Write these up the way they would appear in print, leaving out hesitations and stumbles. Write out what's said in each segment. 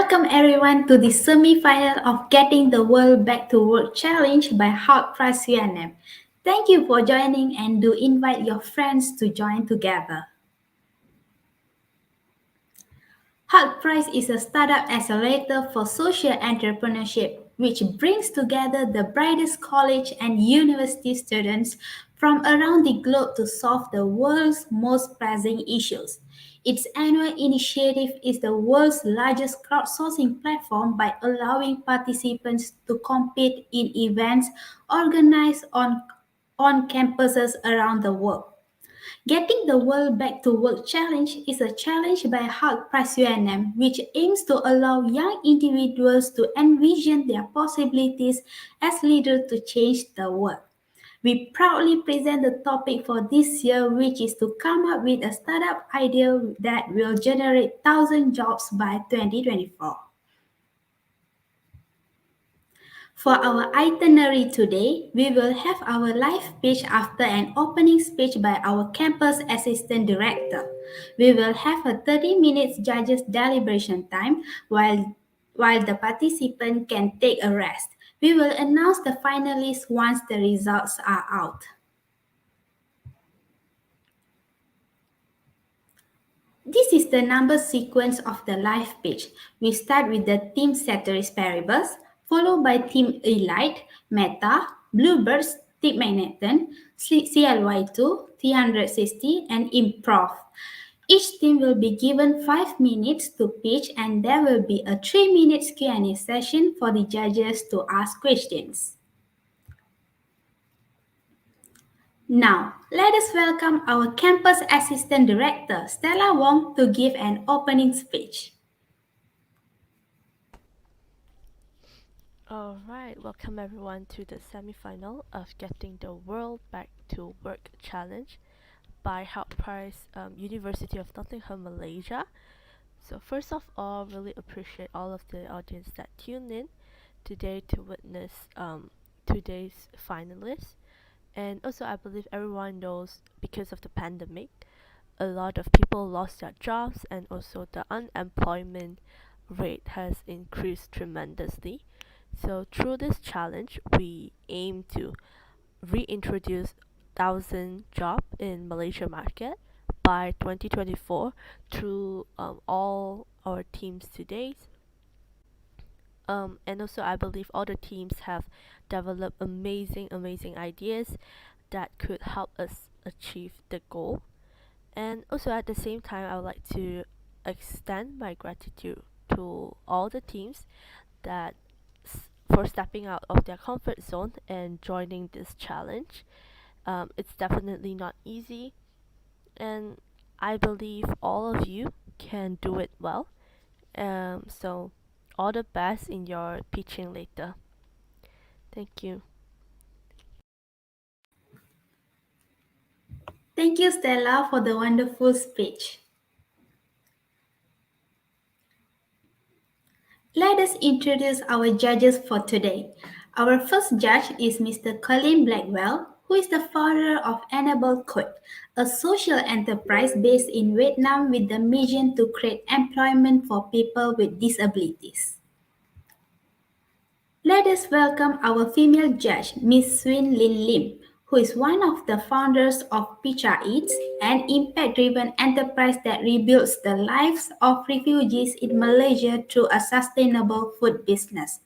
Welcome everyone to the semi-final of Getting the World Back to Work Challenge by Hult plus UNM. Thank you for joining and do invite your friends to join together. Hult Prize is a startup accelerator for social entrepreneurship, which brings together the brightest college and university students from around the globe to solve the world's most pressing issues. Its annual initiative is the world's largest crowdsourcing platform by allowing participants to compete in events organized on campuses around the world. Getting the World Back to Work Challenge is a challenge by Hult plus UNM which aims to allow young individuals to envision their possibilities as leaders to change the world. We proudly present the topic for this year, which is to come up with a startup idea that will generate 1,000 jobs by 2024. For our itinerary today, we will have our live pitch after an opening speech by our campus assistant director. We will have a 30 minutes judges deliberation time while the participant can take a rest. We will announce the finalists once the results are out. This is the number sequence of the live pitch. We start with the team Ceteris Paribus, followed by team Elite, Meta, Bluebirds, Team Magneton, CLY2, T160, and ImproV. Each team will be given 5 minutes to pitch and there will be a 3 minutes Q&A session for the judges to ask questions. Now, let us welcome our campus assistant director, Stella Wong, to give an opening speech. All right, welcome everyone to the semi-final of Getting the World Back to Work Challenge by Hult Prize, University of Nottingham, Malaysia. So first of all, really appreciate all of the audience that tuned in today to witness today's finalists. And also, I believe everyone knows because of the pandemic, a lot of people lost their jobs, and also the unemployment rate has increased tremendously. So through this challenge, we aim to reintroduce 1,000 jobs in Malaysia market by 2024 through all our teams to date. And also, I believe all the teams have developed amazing ideas that could help us achieve the goal. And also, at the same time, I would like to extend my gratitude to all the teams that for stepping out of their comfort zone and joining this challenge. It's definitely not easy, and I believe all of you can do it well. So all the best in your pitching later. Thank you. Thank you, Stella, for the wonderful speech. Let us introduce our judges for today. Our first judge is Mr. Colin Blackwell, who is the founder of Enablecode, a social enterprise based in Vietnam with the mission to create employment for people with disabilities. Let us welcome our female judge, Ms. Swee Lin, who is one of the founders of PichaEats, an impact-driven enterprise that rebuilds the lives of refugees in Malaysia through a sustainable food business.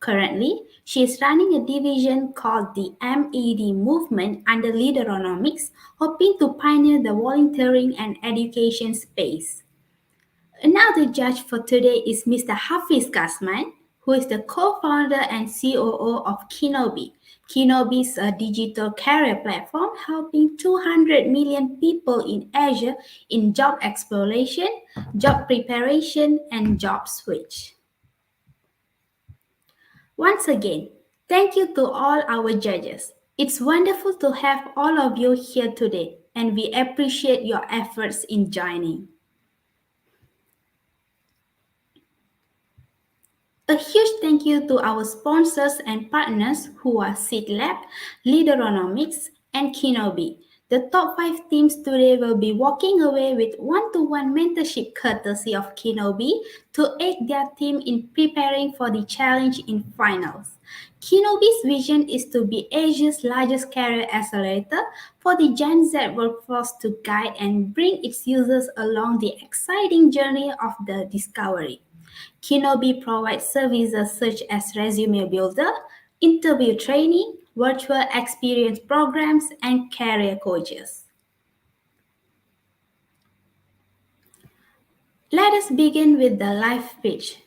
Currently, she is running a division called the MED movement under Leaderonomics, hoping to pioneer the volunteering and education space. Another judge for today is Mr. Hafiz Kasman, who is the co-founder and COO of Kinobi. Kinobi is a digital career platform helping 200 million people in Asia in job exploration, job preparation, and job switch. Once again, thank you to all our judges. It's wonderful to have all of you here today, and we appreciate your efforts in joining. A huge thank you to our sponsors and partners who are SeedLab, Leaderonomics, and Kinobi. The top 5 teams today will be walking away with one-to-one mentorship courtesy of Kinobi to aid their team in preparing for the challenge in finals. Kinobi's vision is to be Asia's largest career accelerator for the Gen Z workforce to guide and bring its users along the exciting journey of the discovery. Kinobi provides services such as resume builder, interview training, virtual experience programs, and career coaches. Let us begin with the live pitch.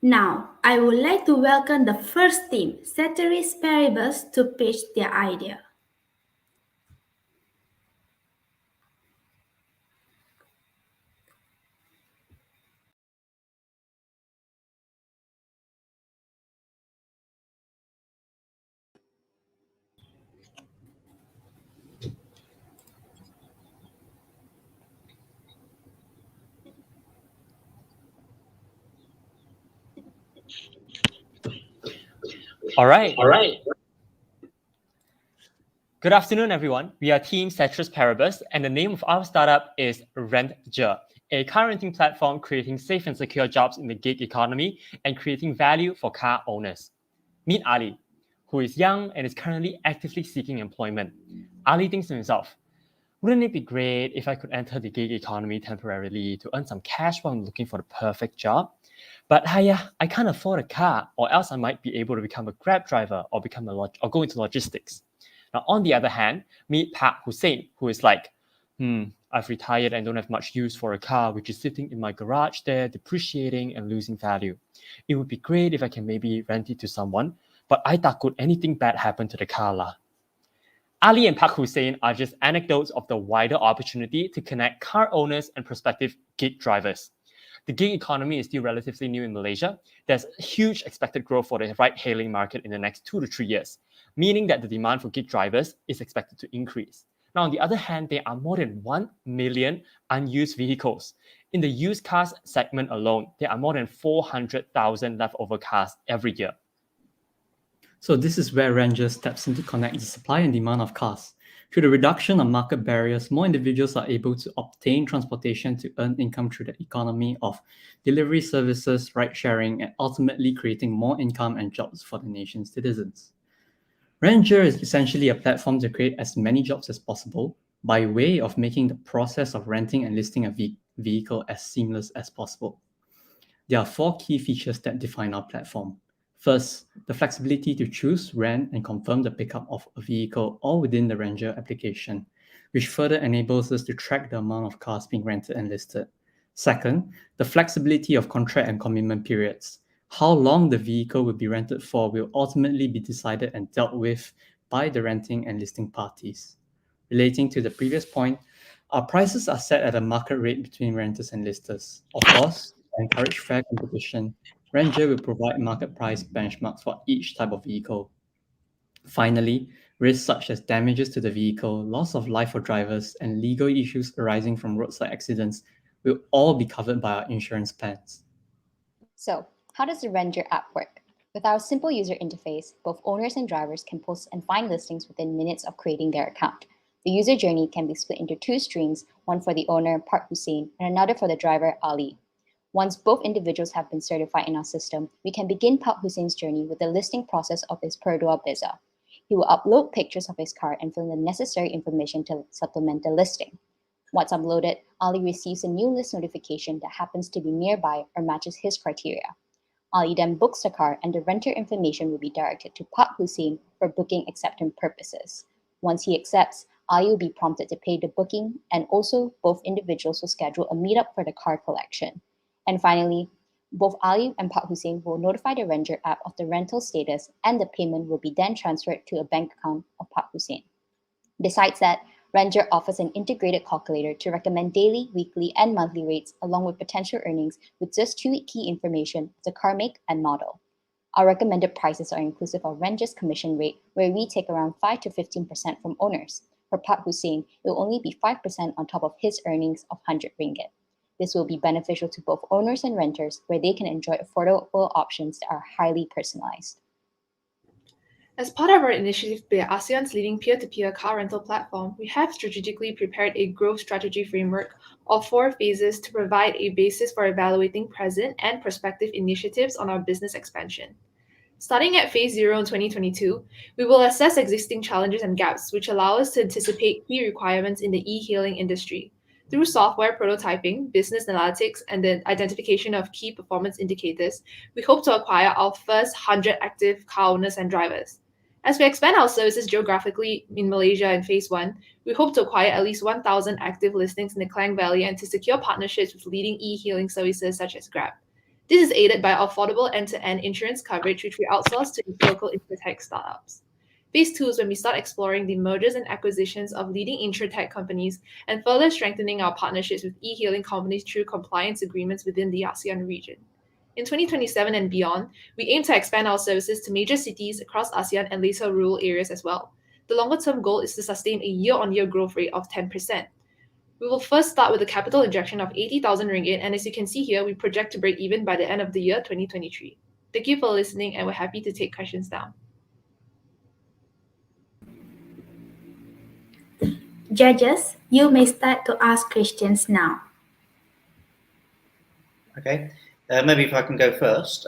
Now, I would like to welcome the first team, Ceteris Paribus, to pitch their idea. All right. Good afternoon, everyone. We are Team Ceteris Paribus, and the name of our startup is Rentger, a car renting platform creating safe and secure jobs in the gig economy and creating value for car owners. Meet Ali, who is young and is currently actively seeking employment. Ali thinks to himself, wouldn't it be great if I could enter the gig economy temporarily to earn some cash while I'm looking for the perfect job? But I can't afford a car, or else I might be able to become a Grab driver or go into logistics. Now, on the other hand, meet Pak Hussein, who is like, I've retired and don't have much use for a car, which is sitting in my garage there, depreciating and losing value. It would be great if I can maybe rent it to someone, but I takut anything bad happen to the car lah. Ali and Pak Hussein are just anecdotes of the wider opportunity to connect car owners and prospective gig drivers. The gig economy is still relatively new in Malaysia. There's huge expected growth for the ride-hailing market in the next 2 to 3 years, meaning that the demand for gig drivers is expected to increase. Now, on the other hand, there are more than 1 million unused vehicles. In the used cars segment alone, there are more than 400,000 leftover cars every year. So this is where Rentger steps in to connect the supply and demand of cars. Through the reduction of market barriers, more individuals are able to obtain transportation to earn income through the economy of delivery services, ride-sharing, and ultimately creating more income and jobs for the nation's citizens. Rentger is essentially a platform to create as many jobs as possible by way of making the process of renting and listing a vehicle as seamless as possible. There are 4 key features that define our platform. First, the flexibility to choose, rent, and confirm the pickup of a vehicle all within the Rentger application, which further enables us to track the amount of cars being rented and listed. Second, the flexibility of contract and commitment periods. How long the vehicle will be rented for will ultimately be decided and dealt with by the renting and listing parties. Relating to the previous point, our prices are set at a market rate between renters and listers. Of course, to encourage fair competition, Rentger will provide market price benchmarks for each type of vehicle. Finally, risks such as damages to the vehicle, loss of life for drivers, and legal issues arising from roadside accidents will all be covered by our insurance plans. So, how does the Rentger app work? With our simple user interface, both owners and drivers can post and find listings within minutes of creating their account. The user journey can be split into 2 streams, one for the owner, Pak Hussein, and another for the driver, Ali. Once both individuals have been certified in our system, we can begin Pak Hussein's journey with the listing process of his per-dua visa. He will upload pictures of his car and fill in the necessary information to supplement the listing. Once uploaded, Ali receives a new list notification that happens to be nearby or matches his criteria. Ali then books the car and the renter information will be directed to Pak Hussein for booking acceptance purposes. Once he accepts, Ali will be prompted to pay the booking, and also both individuals will schedule a meetup for the car collection. And finally, both Ali and Pak Hussein will notify the Rentger app of the rental status, and the payment will be then transferred to a bank account of Pak Hussein. Besides that, Rentger offers an integrated calculator to recommend daily, weekly, and monthly rates along with potential earnings with just 2 key information, the car make and model. Our recommended prices are inclusive of Rentger's commission rate, where we take around 5 to 15% from owners. For Pak Hussein, it will only be 5% on top of his earnings of 100 ringgit. This will be beneficial to both owners and renters, where they can enjoy affordable options that are highly personalized. As part of our initiative to be ASEAN's leading peer-to-peer car rental platform, we have strategically prepared a growth strategy framework of 4 phases to provide a basis for evaluating present and prospective initiatives on our business expansion. Starting at Phase 0 in 2022, we will assess existing challenges and gaps which allow us to anticipate key requirements in the e-hailing industry. Through software prototyping, business analytics, and the identification of key performance indicators, we hope to acquire our first 100 active car owners and drivers. As we expand our services geographically in Malaysia in Phase 1, we hope to acquire at least 1,000 active listings in the Klang Valley and to secure partnerships with leading e-hailing services such as Grab. This is aided by affordable end-to-end insurance coverage, which we outsource to local insurtech startups. Phase 2 is when we start exploring the mergers and acquisitions of leading insurtech companies and further strengthening our partnerships with e-hailing companies through compliance agreements within the ASEAN region. In 2027 and beyond, we aim to expand our services to major cities across ASEAN and later rural areas as well. The longer-term goal is to sustain a year-on-year growth rate of 10%. We will first start with a capital injection of 80,000 ringgit, and as you can see here, we project to break even by the end of the year 2023. Thank you for listening, and we're happy to take questions now. Judges, you may start to ask questions now. Okay, maybe if I can go first.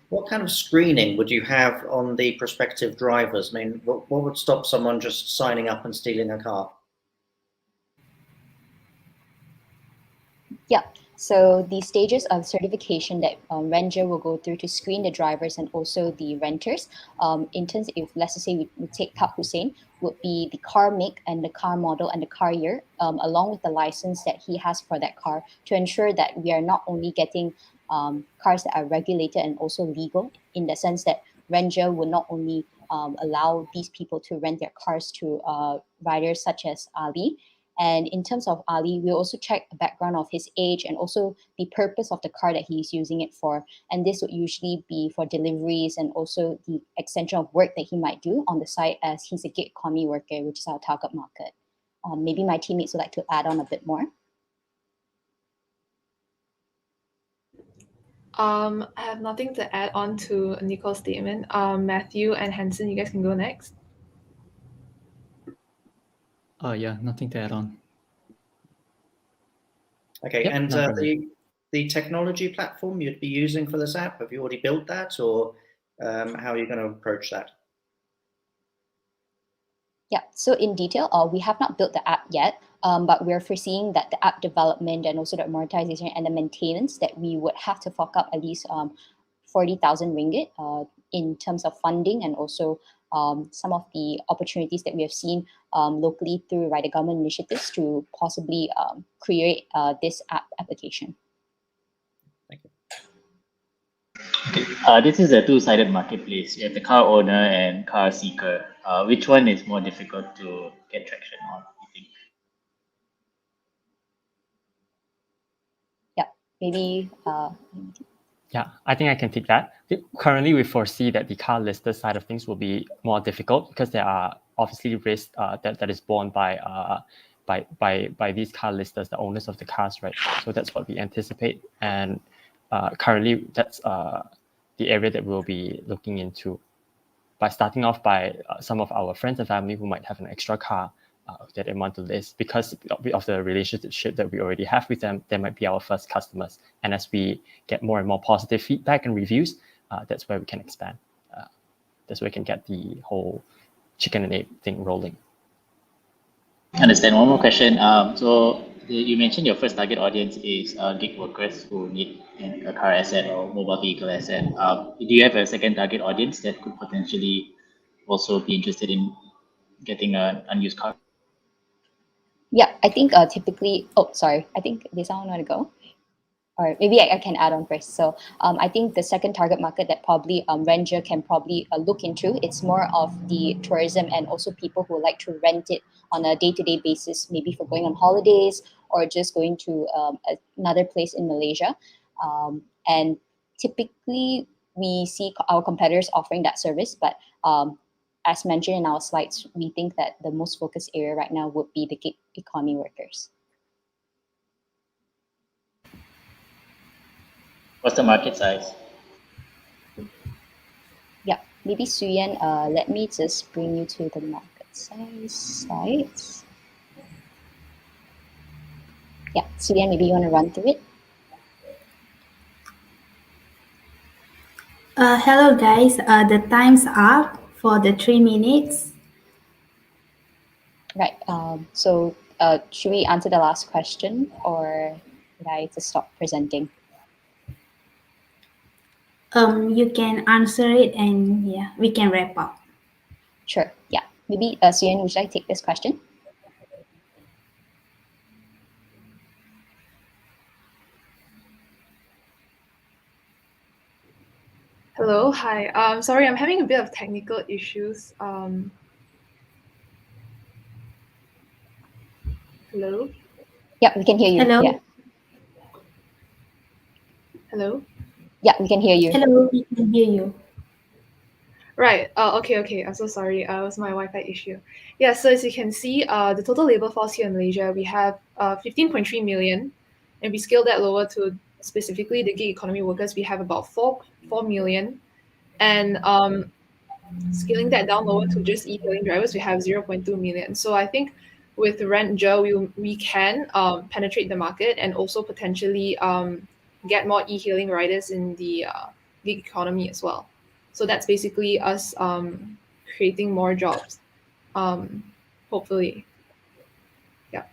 What kind of screening would you have on the prospective drivers? I mean, what would stop someone just signing up and stealing a car? Yeah, so the stages of certification that Ranger will go through to screen the drivers and also the renters, in terms of, if let's say we take Kak Hussein, would be the car make and the car model and the car year, along with the license that he has for that car, to ensure that we are not only getting cars that are regulated and also legal, in the sense that Ranger will not only allow these people to rent their cars to riders such as Ali. And in terms of Ali, we also check the background of his age and also the purpose of the car that he's using it for. And this would usually be for deliveries and also the extension of work that he might do on the side, as he's a gig economy worker, which is our target market. Maybe my teammates would like to add on a bit more. I have nothing to add on to Nicole's statement. Matthew and Hanson, you guys can go next. Yeah, nothing to add on. Okay, Yep, and no problem. the technology platform you'd be using for this app, have you already built that, or how are you going to approach that? Yeah, so in detail, we have not built the app yet, but we're foreseeing that the app development and also the amortization and the maintenance, that we would have to fork up at least 40,000 ringgit in terms of funding, and also some of the opportunities that we have seen locally through the government initiatives to possibly create this app application. Thank you. Okay. This is a two-sided marketplace. You have the car owner and car seeker. Which one is more difficult to get traction on, you think? Yeah, maybe. Yeah, I think I can take that. Currently, we foresee that the car lister side of things will be more difficult because there are obviously risks that is borne by these car listers, the owners of the cars, right? So that's what we anticipate, and currently that's the area that we'll be looking into, by starting off by some of our friends and family who might have an extra car that they want to list. Because of the relationship that we already have with them, they might be our first customers. And as we get more and more positive feedback and reviews, that's where we can expand. That's where we can get the whole chicken and egg thing rolling. Understand. One more question. You mentioned your first target audience is gig workers who need a car asset or mobile vehicle asset. Do you have a second target audience that could potentially also be interested in getting an unused car? Yeah, I think typically, I think does someone want to go? Or maybe I can add on first. So I think the second target market that probably Ranger can probably look into, it's more of the tourism and also people who like to rent it on a day-to-day basis, maybe for going on holidays or just going to another place in Malaysia. And typically we see our competitors offering that service, but as mentioned in our slides, we think that the most focused area right now would be the gig economy workers. What's the market size? Yeah, maybe Swee Lin, let me just bring you to the market size slides. Yeah, Swee Lin, maybe you want to run through it? Hello guys, the time's up for the 3 minutes. Right. So should we answer the last question, or should I just stop presenting? You can answer it and yeah, we can wrap up. Sure. Yeah. Maybe Swee Lin, would you like to take this question? Hello, hi. Sorry, I'm having a bit of technical issues. Hello? Yeah, we can hear you. Hello? Yeah. Hello? Yeah, we can hear you. Hello, we can hear you. Right. Okay. I'm so sorry. It was my Wi-Fi issue. Yeah. So as you can see, the total labor force here in Malaysia, we have 15.3 million, and we scale that lower to specifically the gig economy workers. We have about 4 million, and scaling that down lower to just e-hailing drivers, we have 0.2 million. So I think with Rentja, we can penetrate the market and also potentially get more e-hailing riders in the gig economy as well. So that's basically us creating more jobs, hopefully. Yeah.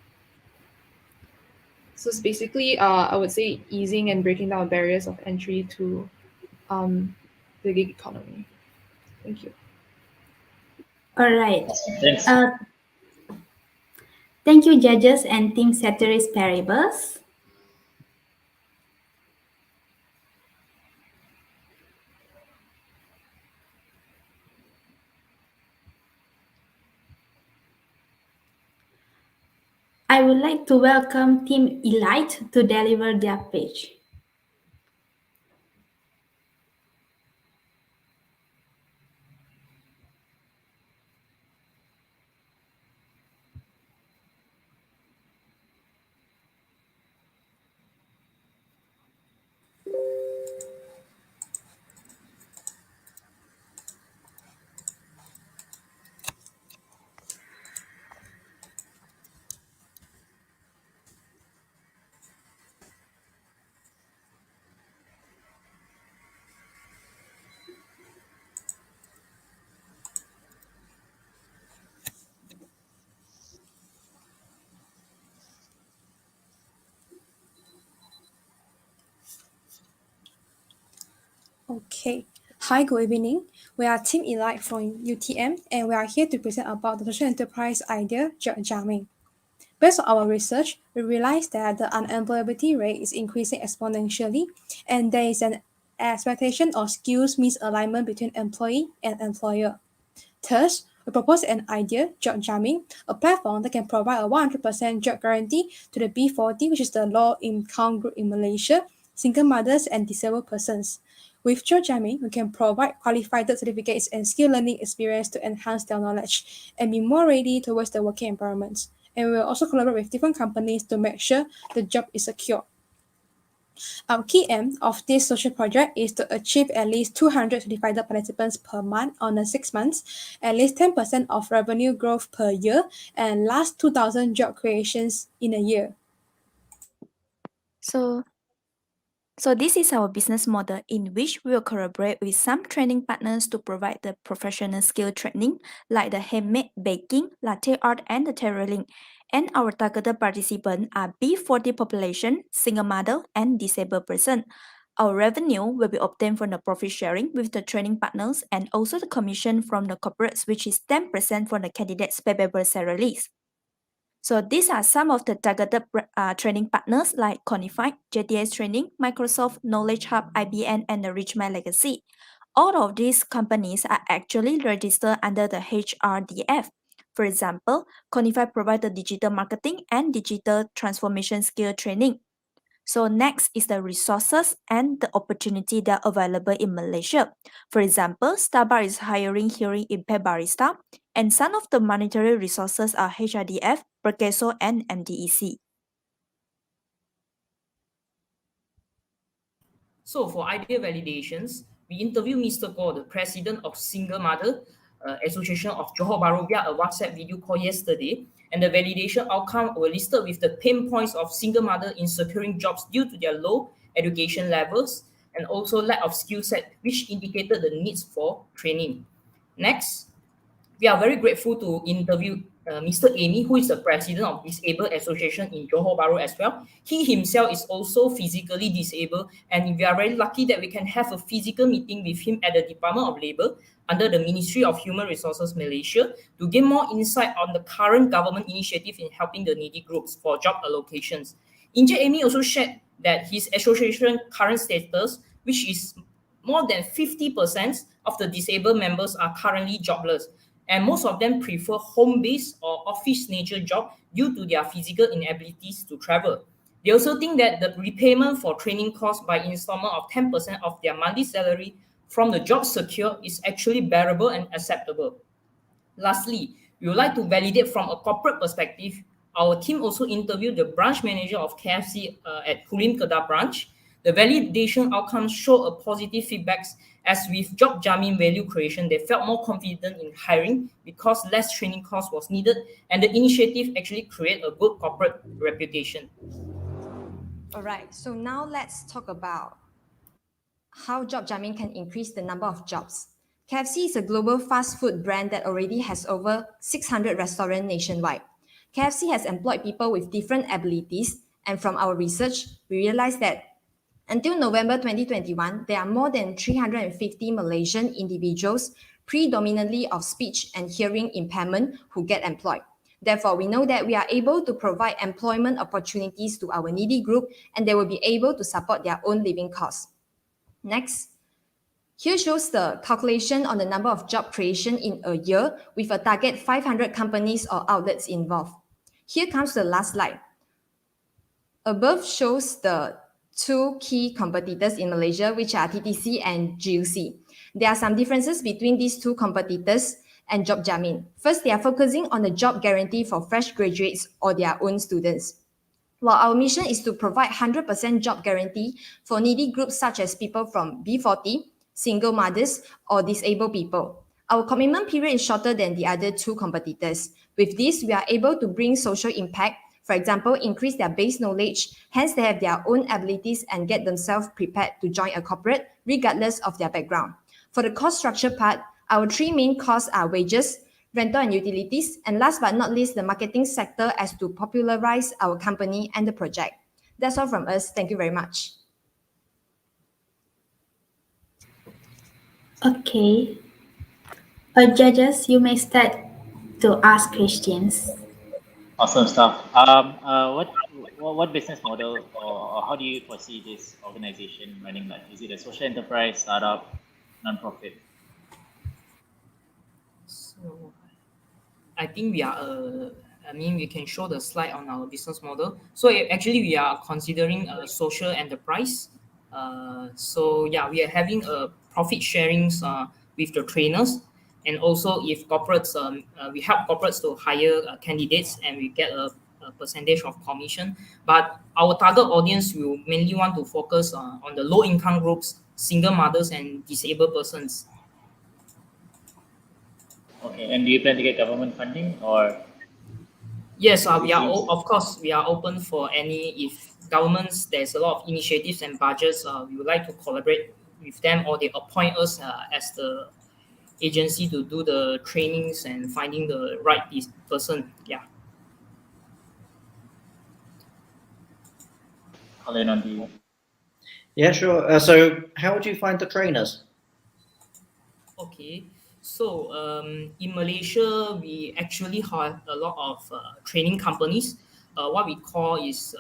So it's basically, I would say, easing and breaking down barriers of entry to the gig economy. Thank you. All right. Thanks. Thank you, judges and Team Ceteris Paribus. I would like to welcome Team Elite to deliver their pitch. Okay. Hi, good evening. We are Team Elite from UTM, and we are here to present about the social enterprise idea, job jamming. Based on our research, we realized that the unemployability rate is increasing exponentially, and there is an expectation of skills misalignment between employee and employer. Thus, we propose an idea, job jamming, a platform that can provide a 100% job guarantee to the B40, which is the low income group in Malaysia, single mothers and disabled persons. With job jamming, we can provide qualified certificates and skill learning experience to enhance their knowledge and be more ready towards the working environment. And we will also collaborate with different companies to make sure the job is secure. Our key aim of this social project is to achieve at least 200 certified participants per month on the 6 months, at least 10% of revenue growth per year, and last 2,000 job creations in a year. So this is our business model in which we will collaborate with some training partners to provide the professional skill training like the handmade baking, latte art, and the tailoring. And our targeted participants are B40 population, single mother, and disabled person. Our revenue will be obtained from the profit sharing with the training partners and also the commission from the corporates, which is 10% for the candidates' payable salaries. So these are some of the targeted training partners like Conified, JTS Training, Microsoft, Knowledge Hub, IBM, and the Richmond Legacy. All of these companies are actually registered under the HRDF. For example, Conified provides the digital marketing and digital transformation skill training. So next is the resources and the opportunity that are available in Malaysia. For example, Starbucks is hiring hearing impaired barista, and some of the monetary resources are HRDF, Perkeso, and MDEC. So for idea validations, we interviewed Mr. Goh, the president of Single Mother Association of Johor Bahru, via a WhatsApp video call yesterday, and the validation outcome were listed with the pain points of single mother in securing jobs due to their low education levels and also lack of skill set, which indicated the needs for training. Next, we are very grateful to interview Mr. Amy, who is the president of Disabled Association in Johor Bahru as well. He himself is also physically disabled, and we are very lucky that we can have a physical meeting with him at the Department of Labour under the Ministry of Human Resources Malaysia to gain more insight on the current government initiative in helping the needy groups for job allocations. Encik Amy also shared that his association current status, which is more than 50% of the disabled members are currently jobless, and most of them prefer home-based or office nature job due to their physical inabilities to travel. They also think that the repayment for training costs by installment of 10% of their monthly salary from the job secure is actually bearable and acceptable. Lastly, we would like to validate from a corporate perspective. Our team also interviewed the branch manager of KFC at Kulim Kedah branch. The validation outcomes show a positive feedbacks, as with job jamming value creation, they felt more confident in hiring because less training cost was needed, and the initiative actually create a good corporate reputation. All right, so now let's talk about how job jamming can increase the number of jobs. KFC is a global fast food brand that already has over 600 restaurants nationwide. KFC has employed people with different abilities, and from our research, we realized that until November 2021, there are more than 350 Malaysian individuals, predominantly of speech and hearing impairment, who get employed. Therefore, we know that we are able to provide employment opportunities to our needy group, and they will be able to support their own living costs. Next, here shows the calculation on the number of job creation in a year with a target 500 companies or outlets involved. Here comes the last slide. Above shows the two key competitors in Malaysia, which are TTC and GUC. There are some differences between these two competitors and job jamming. First, they are focusing on the job guarantee for fresh graduates or their own students, while our mission is to provide 100% job guarantee for needy groups such as people from B40, single mothers, or disabled people. Our commitment period is shorter than the other two competitors. With this, we are able to bring social impact. For example, increase their base knowledge, hence they have their own abilities and get themselves prepared to join a corporate regardless of their background. For the cost structure part, our three main costs are wages, rental and utilities, and last but not least, the marketing sector as to popularize our company and the project. That's all from us. Thank you very much. Okay. Judges, you may start to ask questions. Awesome stuff. What business model or how do you foresee this organization running like? Is it a social enterprise, startup, non-profit? So, I think we are we can show the slide on our business model. So actually, we are considering a social enterprise. So yeah, we are having a profit sharings with the trainers, and also if corporates, we help corporates to hire candidates, and we get a percentage of commission. But our target audience will mainly want to focus on the low income groups, single mothers, and disabled persons. Okay, and do you plan to get government funding or? Yes, we are. Of course, we are open for any. If governments, there's a lot of initiatives and budgets, we would like to collaborate with them, or they appoint us as the agency to do the trainings and finding the right person. Yeah. Colin, on you. Yeah, sure. So how would you find the trainers? Okay. So in Malaysia, we actually have a lot of training companies. What we call is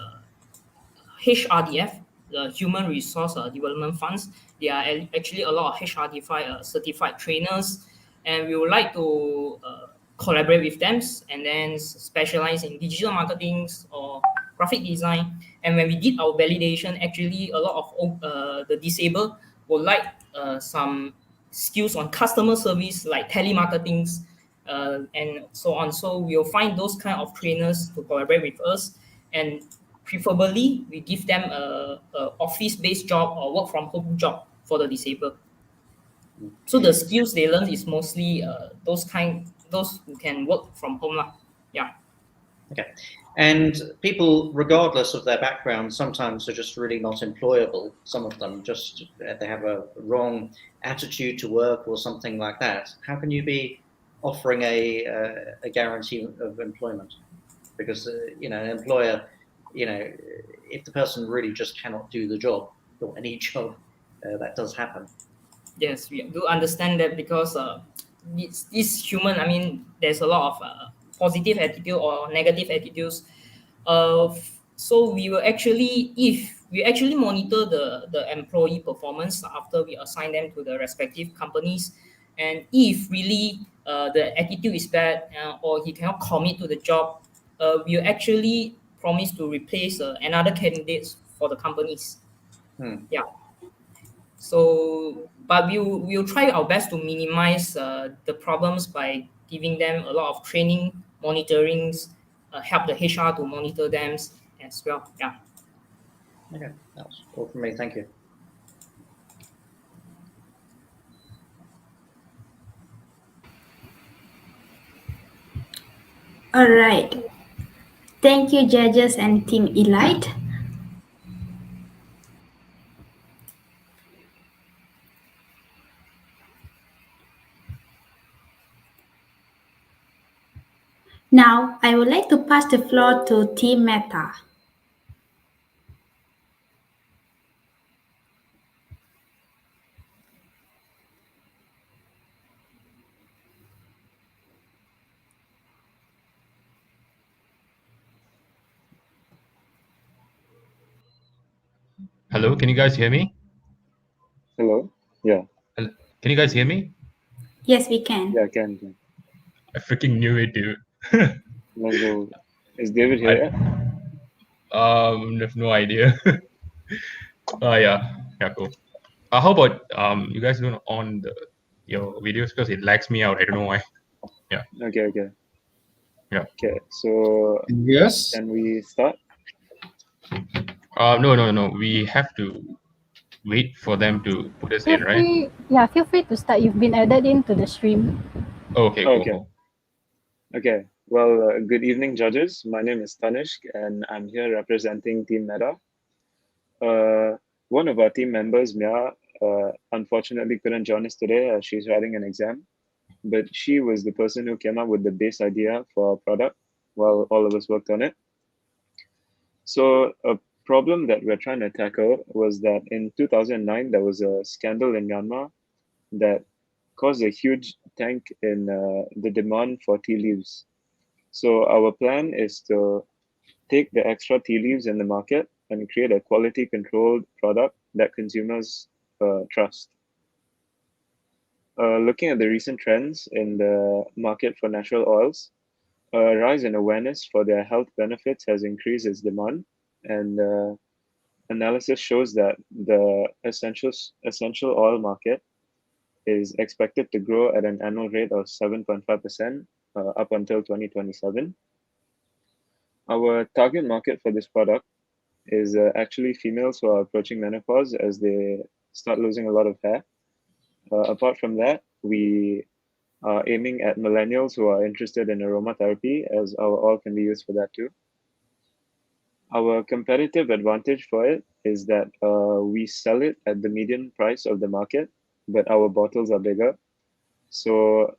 HRDF, the Human Resource Development Funds. There are actually a lot of HRDF certified trainers, and we would like to collaborate with them and then specialize in digital marketing or graphic design. And when we did our validation, actually a lot of the disabled would like some skills on customer service like telemarketing and so on. So we'll find those kind of trainers to collaborate with us, and preferably we give them a office-based job or work from home job for the disabled. So the skills they learn is mostly those who can work from home lah. Yeah. Okay. And people, regardless of their background, sometimes are just really not employable. Some of them just, they have a wrong attitude to work or something like that. How can you be offering a guarantee of employment? Because, an employer, if the person really just cannot do the job, or any job, that does happen. Yes, we do understand that because it's human. I mean, there's a lot of positive attitude or negative attitudes. So we will actually, if we actually monitor the employee performance after we assign them to the respective companies, and if really the attitude is bad or he cannot commit to the job, we'll actually promise to replace another candidates for the companies. Yeah. So, but we'll try our best to minimize the problems by giving them a lot of training, monitorings, help the HR to monitor them as well. Yeah. Okay, that's all from me. Thank you. All right. Thank you, judges and Team Elite. Now, I would like to pass the floor to Team Meta. Hello, can you guys hear me? Hello? Yeah. Can you guys hear me? Yes, we can. Yeah, I can. I freaking knew it, dude. Let's go. Is David here yet? I have no idea. Yeah, cool. How about you guys don't on your videos because it lags me out. I don't know why. Yeah. Okay. Yeah. Okay, so yes. Can we start? No. We have to wait for them to put us in, right? Feel free to start. You've been added into the stream. Okay, cool. Okay. Well, good evening, judges. My name is Tanishk, and I'm here representing Team Meta. One of our team members, Mia, unfortunately couldn't join us today as she's writing an exam. But she was the person who came up with the base idea for our product while all of us worked on it. So a problem that we're trying to tackle was that in 2009, there was a scandal in Myanmar that caused a huge tank in the demand for tea leaves. So our plan is to take the extra tea leaves in the market and create a quality controlled product that consumers trust. Looking at the recent trends in the market for natural oils, a rise in awareness for their health benefits has increased its demand, and analysis shows that the essential oil market is expected to grow at an annual rate of 7.5% up until 2027. Our target market for this product is actually females who are approaching menopause as they start losing a lot of hair. Apart from that, we are aiming at millennials who are interested in aromatherapy, as our oil can be used for that too. Our competitive advantage for it is that we sell it at the median price of the market, but our bottles are bigger. So,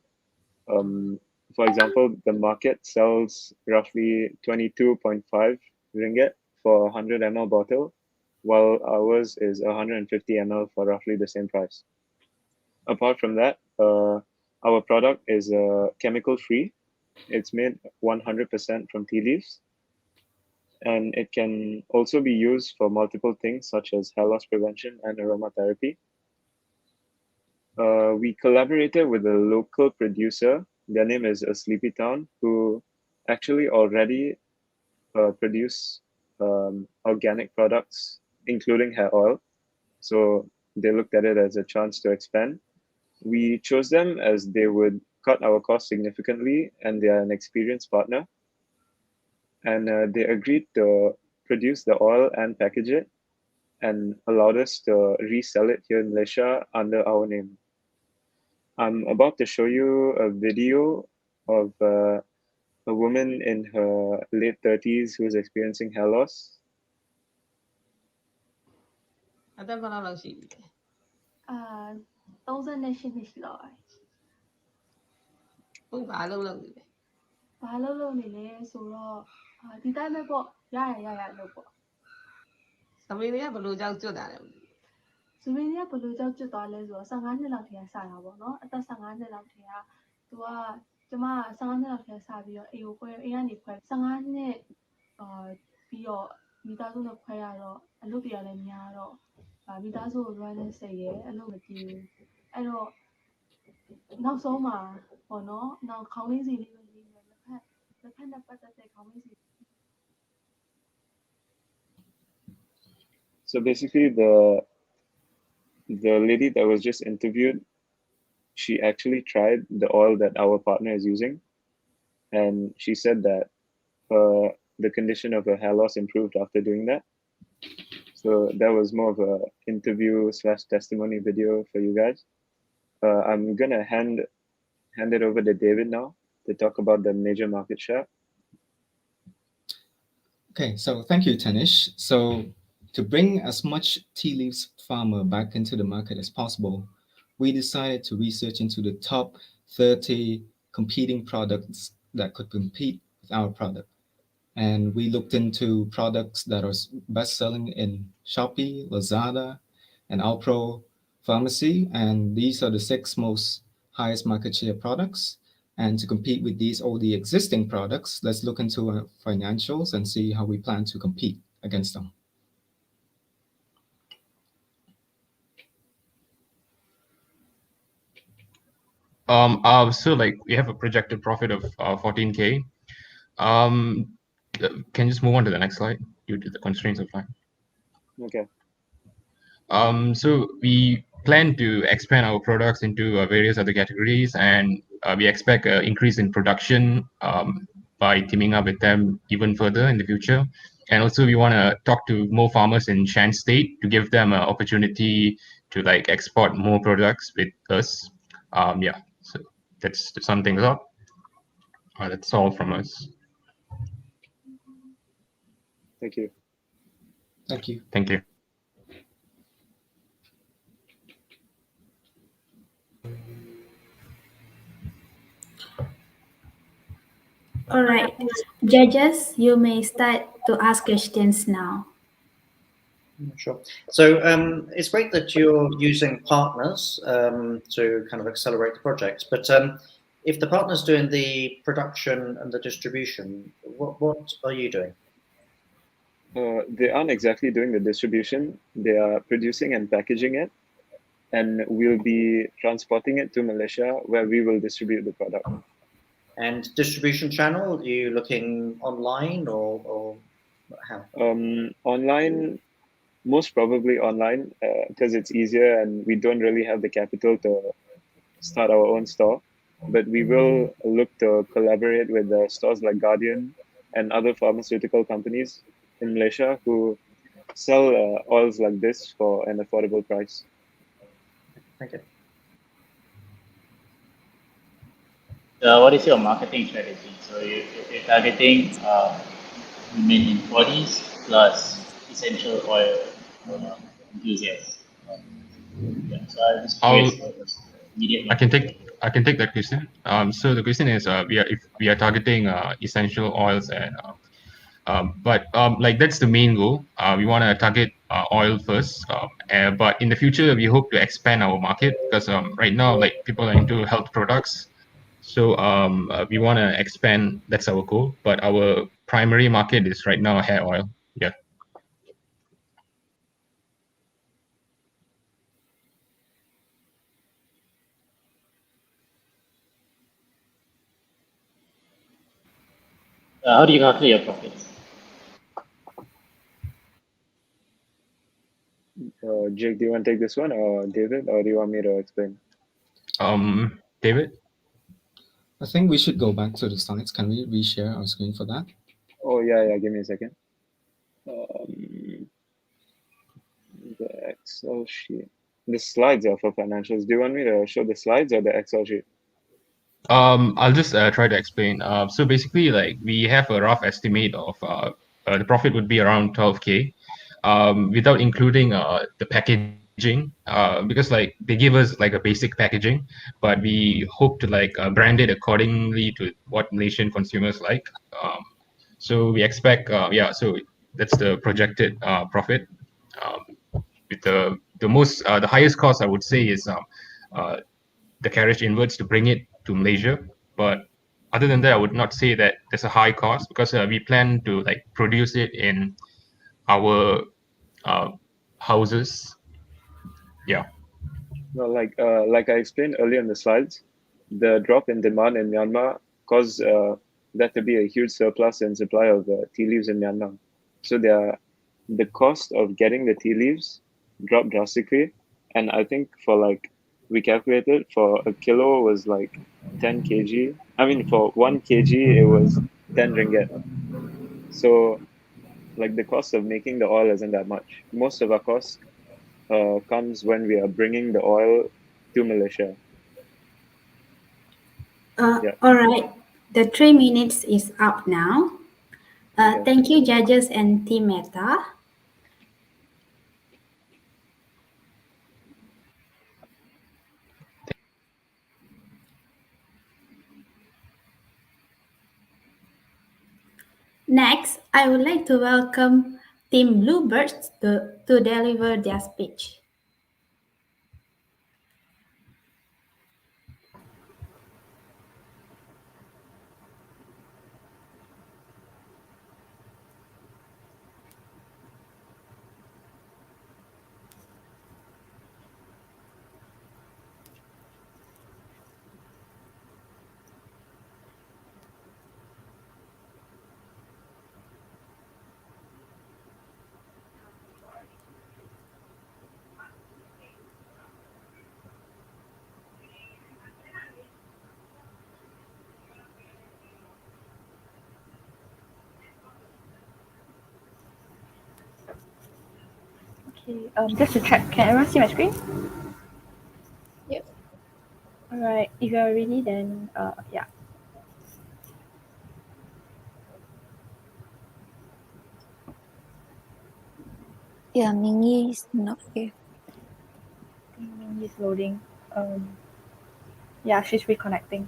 for example, the market sells roughly 22.5 ringgit for 100 ml bottle, while ours is 150 ml for roughly the same price. Apart from that, our product is chemical free. It's made 100% from tea leaves. And it can also be used for multiple things such as hair loss prevention and aromatherapy. We collaborated with a local producer. Their name is Sleepy Town, who actually already produce organic products, including hair oil. So they looked at it as a chance to expand. We chose them as they would cut our costs significantly, and they are an experienced partner. And they agreed to produce the oil and package it, and allowed us to resell it here in Malaysia under our name. I'm about to show you a video of a woman in her late 30s who's experiencing hair loss. Tâu dân này xin mít lỏi. Bà lâu lâu này nè, số rồi. Thì tại mẹ bộ, dạ, đâu bộ. Slovenia perlu jauh cuda. Slovenia perlu jauh cuda le zo. Sangat ni lang tiada sana bo, no? Atau sangat ni lang tiada. Tua cuma sangat ni lang tiada sabi yo. Iyo ko yang ni kuat. Sangat ni bio minta tu nak kuat ro. Alu bio le ni ro. Minta tu orang ni saya alu mesti. Ayo nau so ma, no? Nau kau ni sih ni lepas dapat tak kau ni sih. So basically, the lady that was just interviewed, she actually tried the oil that our partner is using, and she said that the condition of her hair loss improved after doing that. So that was more of a interview / testimony video for you guys. I'm gonna hand it over to David now to talk about the major market share. Okay, so thank you, Tanish. So to bring as much tea leaves farmer back into the market as possible, we decided to research into the top 30 competing products that could compete with our product. And we looked into products that are best selling in Shopee, Lazada, and Alpro Pharmacy. And these are the 6 most highest market share products. And to compete with all the existing products, let's look into our financials and see how we plan to compete against them. So like we have a projected profit of 14K. Can you just move on to the next slide due to the constraints of time? Okay. So we plan to expand our products into various other categories, and we expect an increase in production by teaming up with them even further in the future. And also we want to talk to more farmers in Shan State to give them an opportunity to like export more products with us. Yeah, so that's to sum things up. That's all from us. Thank you. Thank you. Thank you. All right, judges, you may start to ask questions now. Sure. So it's great that you're using partners to kind of accelerate the project, but if the partner's doing the production and the distribution, what are you doing? They aren't exactly doing the distribution. They are producing and packaging it, and we'll be transporting it to Malaysia, where we will distribute the product. And distribution channel, are you looking online or how? Online, most probably online, because it's easier and we don't really have the capital to start our own store. But we will look to collaborate with stores like Guardian and other pharmaceutical companies in Malaysia who sell oils like this for an affordable price. Thank you. What is your marketing strategy? So you're targeting women in 40s plus essential oil enthusiasts. Yeah, so I'm just curious about this immediate market. I can take that question. So the question is, we are targeting essential oils and but like that's the main goal. We want to target oil first, but in the future we hope to expand our market because right now like people are into health products. So we want to expand. That's our goal. But our primary market is right now hair oil. Yeah. How do you calculate your profits? Jake, do you want to take this one, or David, or do you want me to explain? David? I think we should go back to the slides. Can we reshare our screen for that? Oh, yeah, give me a second. The Excel sheet. the slides are for financials. Do you want me to show the slides or the Excel sheet? I'll just try to explain. So basically, like we have a rough estimate of the profit would be around 12K, without including the packaging, because like they give us like a basic packaging, but we hope to like brand it accordingly to what Malaysian consumers like. So we expect, yeah. So that's the projected profit. With the highest cost, I would say, is uh, the carriage inwards to bring it to Malaysia. But other than that, I would not say that there's a high cost, because we plan to like produce it in our houses. Yeah. No, like I explained earlier in the slides, the drop in demand in Myanmar caused there to be a huge surplus in supply of tea leaves in Myanmar. So the cost of getting the tea leaves dropped drastically, and I think for like we calculated for a kilo was like 10 kg. I mean, for 1 kg it was 10 ringgit. So like the cost of making the oil isn't that much. Most of our cost comes when we are bringing the oil to Malaysia. Yeah. All right, the 3 minutes is up now. Okay. Thank you, judges and Team Meta. Next, I would like to welcome Team Bluebirds to deliver their speech. Okay, just to check, can everyone see my screen? Yep. Alright, if you are ready, then yeah. Yeah, Mingy is not here. Mingy is loading. Yeah, she's reconnecting.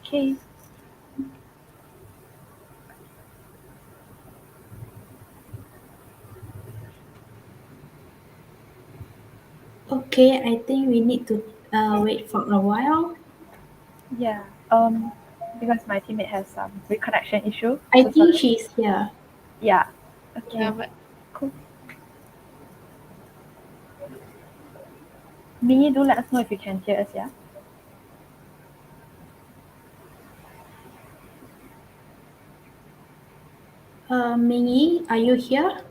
Okay. Okay, I think we need to wait for a while. Yeah, because my teammate has some reconnection issue. I so think sorry. she's here. Yeah. Okay. Yeah, but Cool. Mingy, do let us know if you can hear us, yeah? Mingy, are you here?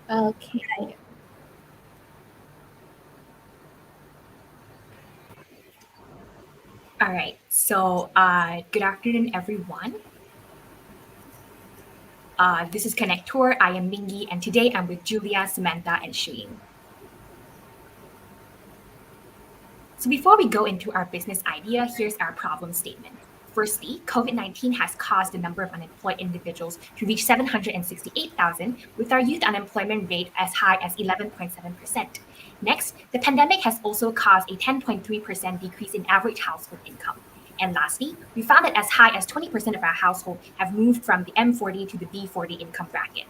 Okay. All right. So, good afternoon, everyone. This is Connect Tour. I am Mingy, and today I'm with Julia, Samantha, and Swee Lin. So before we go into our business idea, here's our problem statement. Firstly, COVID-19 has caused the number of unemployed individuals to reach 768,000, with our youth unemployment rate as high as 11.7%. Next, the pandemic has also caused a 10.3% decrease in average household income. And lastly, we found that as high as 20% of our household have moved from the M40 to the B40 income bracket.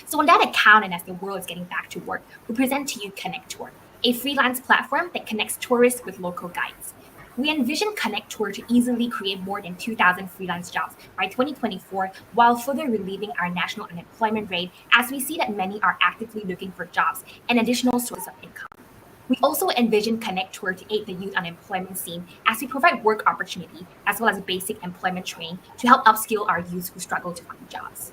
So on that account, and as the world is getting back to work, we present to you Connect Tour, a freelance platform that connects tourists with local guides. We envision Connect Tour to easily create more than 2,000 freelance jobs by 2024, while further relieving our national unemployment rate, as we see that many are actively looking for jobs and additional sources of income. We also envision Connect Tour to aid the youth unemployment scene as we provide work opportunity as well as basic employment training to help upskill our youth who struggle to find jobs.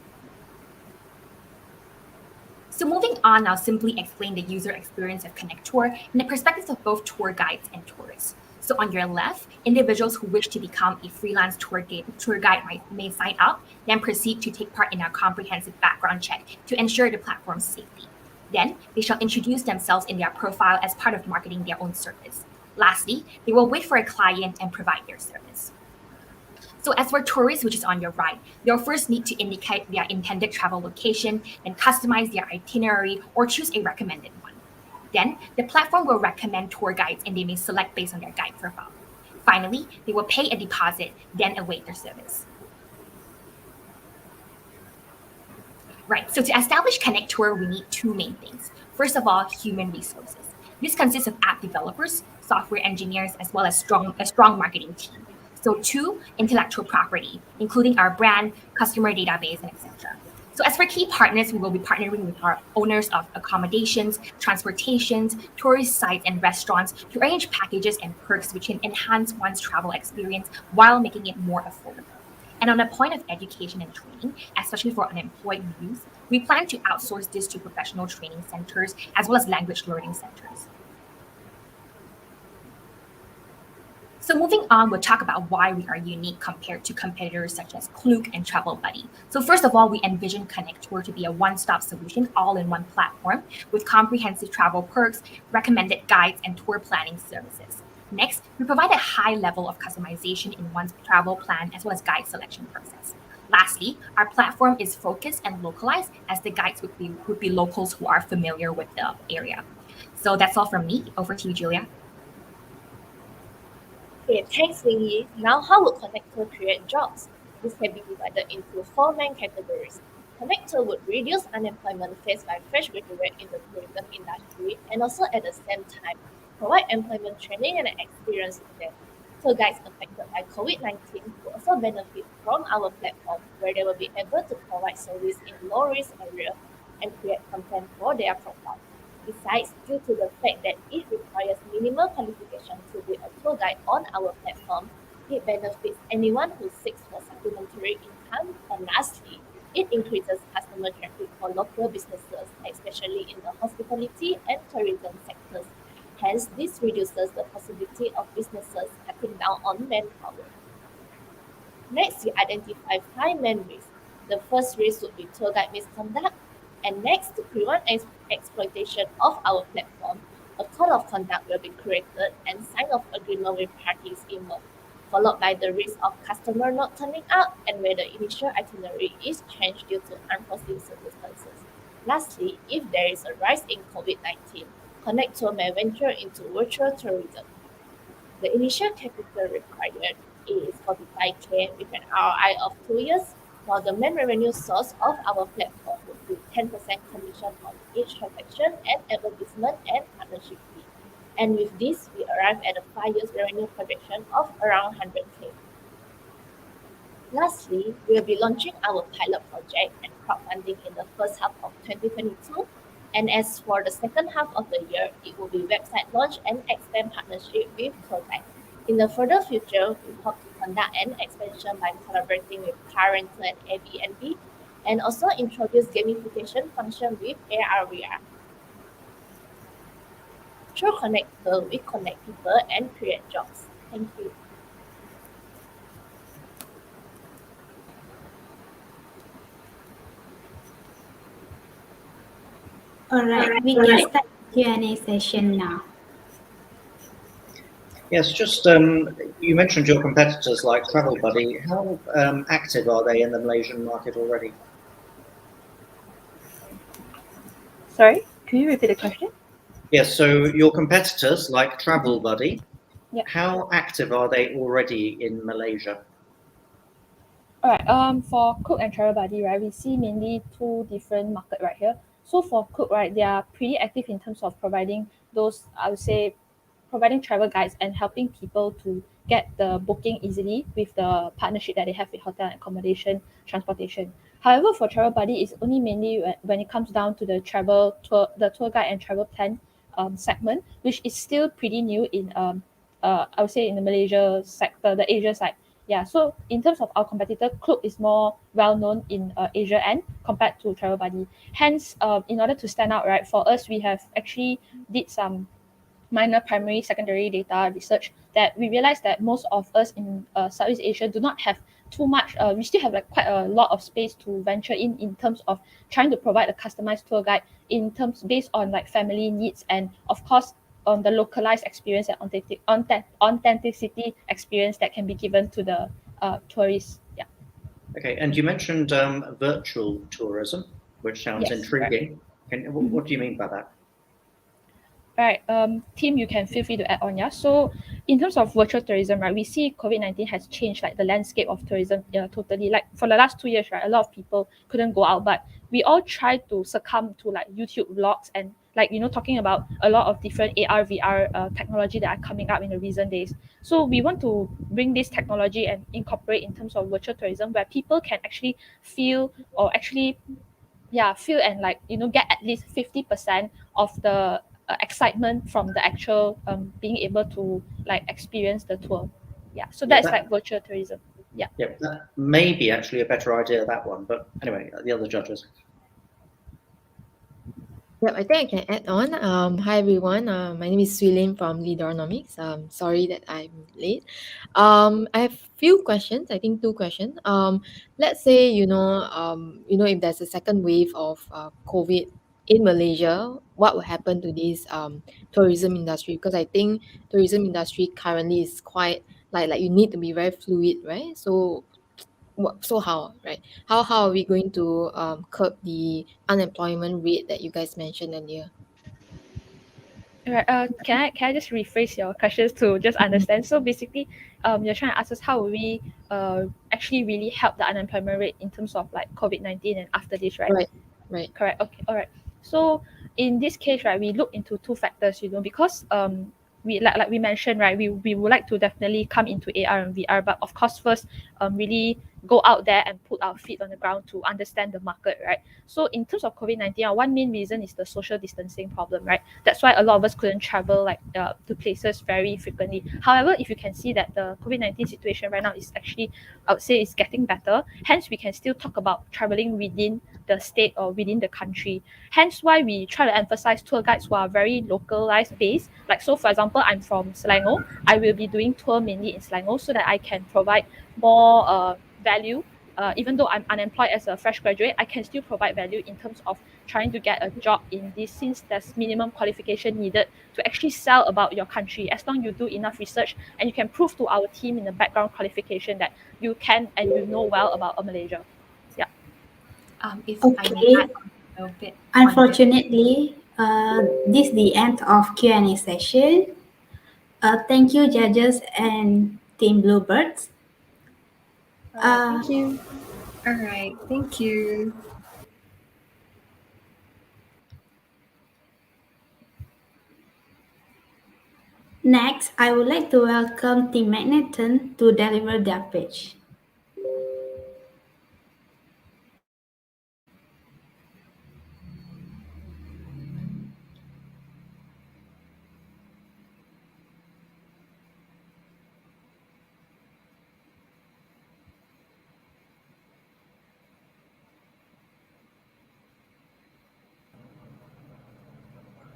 So moving on, I'll simply explain the user experience of Connect Tour in the perspectives of both tour guides and tourists. So on your left, individuals who wish to become a freelance tour guide may sign up, then proceed to take part in our comprehensive background check to ensure the platform's safety. Then, they shall introduce themselves in their profile as part of marketing their own service. Lastly, they will wait for a client and provide their service. So as for tourists, which is on your right, they'll first need to indicate their intended travel location, then customize their itinerary, or choose a recommended one. Then, the platform will recommend tour guides and they may select based on their guide profile. Finally, they will pay a deposit, then await their service. Right, so to establish Connect Tour, we need two main things. First of all, human resources. This consists of app developers, software engineers, as well as a strong marketing team. So two, intellectual property, including our brand, customer database, and etc. So as for key partners, we will be partnering with our owners of accommodations, transportations, tourist sites, and restaurants to arrange packages and perks which can enhance one's travel experience while making it more affordable. And on the point of education and training, especially for unemployed youth, we plan to outsource this to professional training centers as well as language learning centers. So moving on, we'll talk about why we are unique compared to competitors such as Klook and Travel Buddy. So first of all, we envision Connect Tour to be a one-stop solution, all-in-one platform with comprehensive travel perks, recommended guides, and tour planning services. Next, we provide a high level of customization in one's travel plan as well as guide selection process. Lastly, our platform is focused and localized as the guides would be locals who are familiar with the area. So that's all from me. Over to you, Julia. Okay, thanks, Wingy. Now, how would Connect Tour create jobs? This can be divided into four main categories. Connect Tour would reduce unemployment faced by fresh graduates in the tourism industry and also at the same time provide employment training and experience to them. Tour guides affected by COVID-19 will also benefit from our platform where they will be able to provide service in low-risk areas and create content for their profile. Besides, due to the fact that it requires minimal qualification to be a tour guide on our platform, it benefits anyone who seeks for supplementary income. And lastly, it increases customer traffic for local businesses, especially in the hospitality and tourism sectors. Hence, this reduces the possibility of businesses cutting down on manpower. Next, we identify 5 main risks. The first risk would be tour guide misconduct. And next, to prevent exploitation of our platform, a code of conduct will be created and sign-off agreement with parties involved, followed by the risk of customer not turning up and where the initial itinerary is changed due to unforeseen circumstances. Lastly, if there is a rise in COVID-19, Connect Tour may venture into virtual tourism. The initial capital required is 45K with an ROI of 2 years, while the main revenue source of our platform would be 10% commission on each transaction and advertisement and partnership fee. And with this, we arrive at a 5 years revenue projection of around 100K. Lastly, we'll be launching our pilot project and crowdfunding in the first half of 2022. And as for the second half of the year, it will be website launch and expand partnership with tour guides. In the further future, we hope to conduct an expansion by collaborating with car rental and Airbnb, and also introduce gamification function with AR/VR. Through Connect Tour, we connect people and create jobs. Thank you. All right, we can start Q&A session now. Yes, just you mentioned your competitors like Travel Buddy. How active are they in the Malaysian market already? Sorry, can you repeat the question? Yes, so your competitors like Travel Buddy, Yeah. how active are they already in Malaysia? All right. For Cook and Travel Buddy, right, we see mainly two different market right here. So for Cook, right, they are pretty active in terms of providing those, I would say, providing travel guides and helping people to get the booking easily with the partnership that they have with hotel and accommodation, transportation. However, for Travel Buddy, it's only mainly when it comes down to the travel tour, the tour guide and travel plan segment, which is still pretty new in I would say in the Malaysia sector, the Asia side. Yeah, so in terms of our competitor, Klook is more well known in Asia and compared to Travel Buddy. Hence, in order to stand out, right, for us, we have actually did some minor primary secondary data research that we realized that most of us in Southeast Asia do not have too much we still have like quite a lot of space to venture in terms of trying to provide a customized tour guide in terms based on like family needs and of course on the localized experience and authenticity experience that can be given to the tourists. Yeah. Okay, and you mentioned virtual tourism, which sounds intriguing. What do you mean by that? Right, Tim, you can feel free to add on. Yeah, so in terms of virtual tourism, right, we see COVID-19 has changed like the landscape of tourism totally. Like for the last 2 years, right, a lot of people couldn't go out, but we all tried to succumb to like YouTube vlogs and like talking about a lot of different AR VR technology that are coming up in the recent days. So we want to bring this technology and incorporate in terms of virtual tourism where people can actually feel or actually feel and like get at least 50% of the excitement from the actual being able to like experience the tour. So that's like virtual tourism. Yeah, that may be actually a better idea, that one, but anyway, the other judges. Yep, I think I can add on. Hi everyone. My name is Swee Lin from Leaderonomics. Sorry that I'm late. I have few questions. I think two questions. Let's say if there's a second wave of COVID in Malaysia, what will happen to this tourism industry? Because I think tourism industry currently is quite like you need to be very fluid, right? So how, right? How are we going to curb the unemployment rate that you guys mentioned earlier? Right. Can I just rephrase your questions to just understand? So basically, you're trying to ask us how will we actually really help the unemployment rate in terms of like COVID-19 and after this, right? Right. Correct. Okay. All right. So in this case, right, we look into two factors, because we like we mentioned, right, we would like to definitely come into AR and VR, but of course first really go out there and put our feet on the ground to understand the market, right? So in terms of COVID-19, one main reason is the social distancing problem, right? That's why a lot of us couldn't travel like to places very frequently. However, if you can see that the COVID-19 situation right now is actually, I would say, is getting better. Hence, we can still talk about traveling within the state or within the country. Hence why we try to emphasize tour guides who are very localized based. Like, so for example, I'm from Selangor. I will be doing tour mainly in Selangor so that I can provide more value. Even though I'm unemployed as a fresh graduate, I can still provide value in terms of trying to get a job in this, since there's minimum qualification needed to actually sell about your country. As long as you do enough research and you can prove to our team in the background qualification that you can and you know well about Malaysia. Yeah. If I may add a bit. Unfortunately, this is the end of Q&A session. Thank you, judges and Team Bluebirds. Thank you. All right. Thank you. Next, I would like to welcome Team Magneton to deliver their pitch.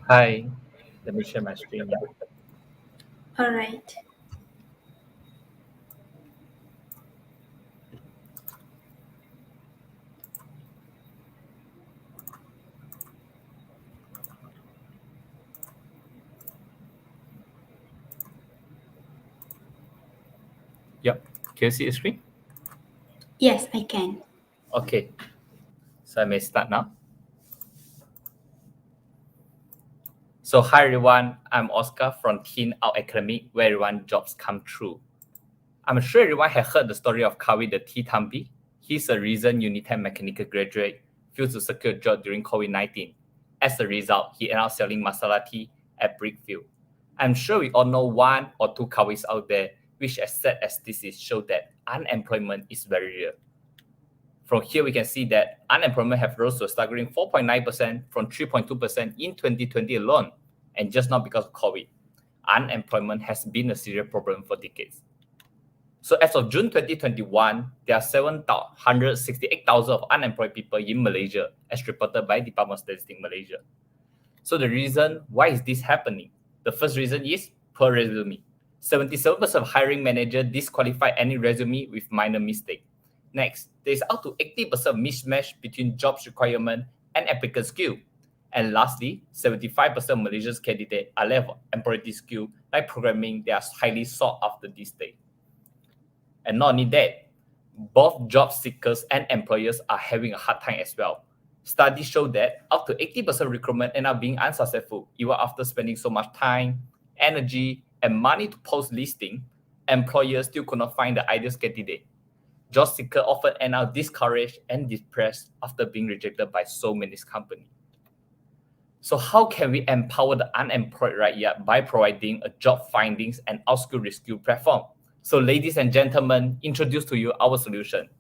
Hi, let me share my screen. All right. Yep. Can you see the screen? Yes, I can. Okay. So I may start now. So hi everyone, I'm Oscar from Teen Out Academy, where everyone jobs come true. I'm sure everyone has heard the story of Kawi the T Thambi. He's a recent Unitech mechanical graduate, failed to secure a job during COVID-19. As a result, he ended up selling masala tea at Brickfield. I'm sure we all know one or two Kawis out there, which as sad as this is, show that unemployment is very real. From here, we can see that unemployment have rose to a staggering 4.9% from 3.2% in 2020 alone, and just not because of COVID. Unemployment has been a serious problem for decades. So as of June 2021, there are 768,000 of unemployed people in Malaysia, as reported by Department of Statistics Malaysia. So the reason why is this happening? The first reason is per resume. 77% of hiring manager disqualify any resume with minor mistake. Next, there is up to 80% mismatch between jobs requirement and applicant skill. And lastly, 75% of Malaysia's candidates are left employability skill like programming. They are highly sought after this day. And not only that, both job seekers and employers are having a hard time as well. Studies show that up to 80% recruitment end up being unsuccessful, even after spending so much time, energy, and money to post listing. Employers still could not find the ideal candidate. Job seekers often end up discouraged and depressed after being rejected by so many companies. So how can we empower the unemployed right here by providing a job findings and outskill reskill platform? So ladies and gentlemen, introduce to you our solution,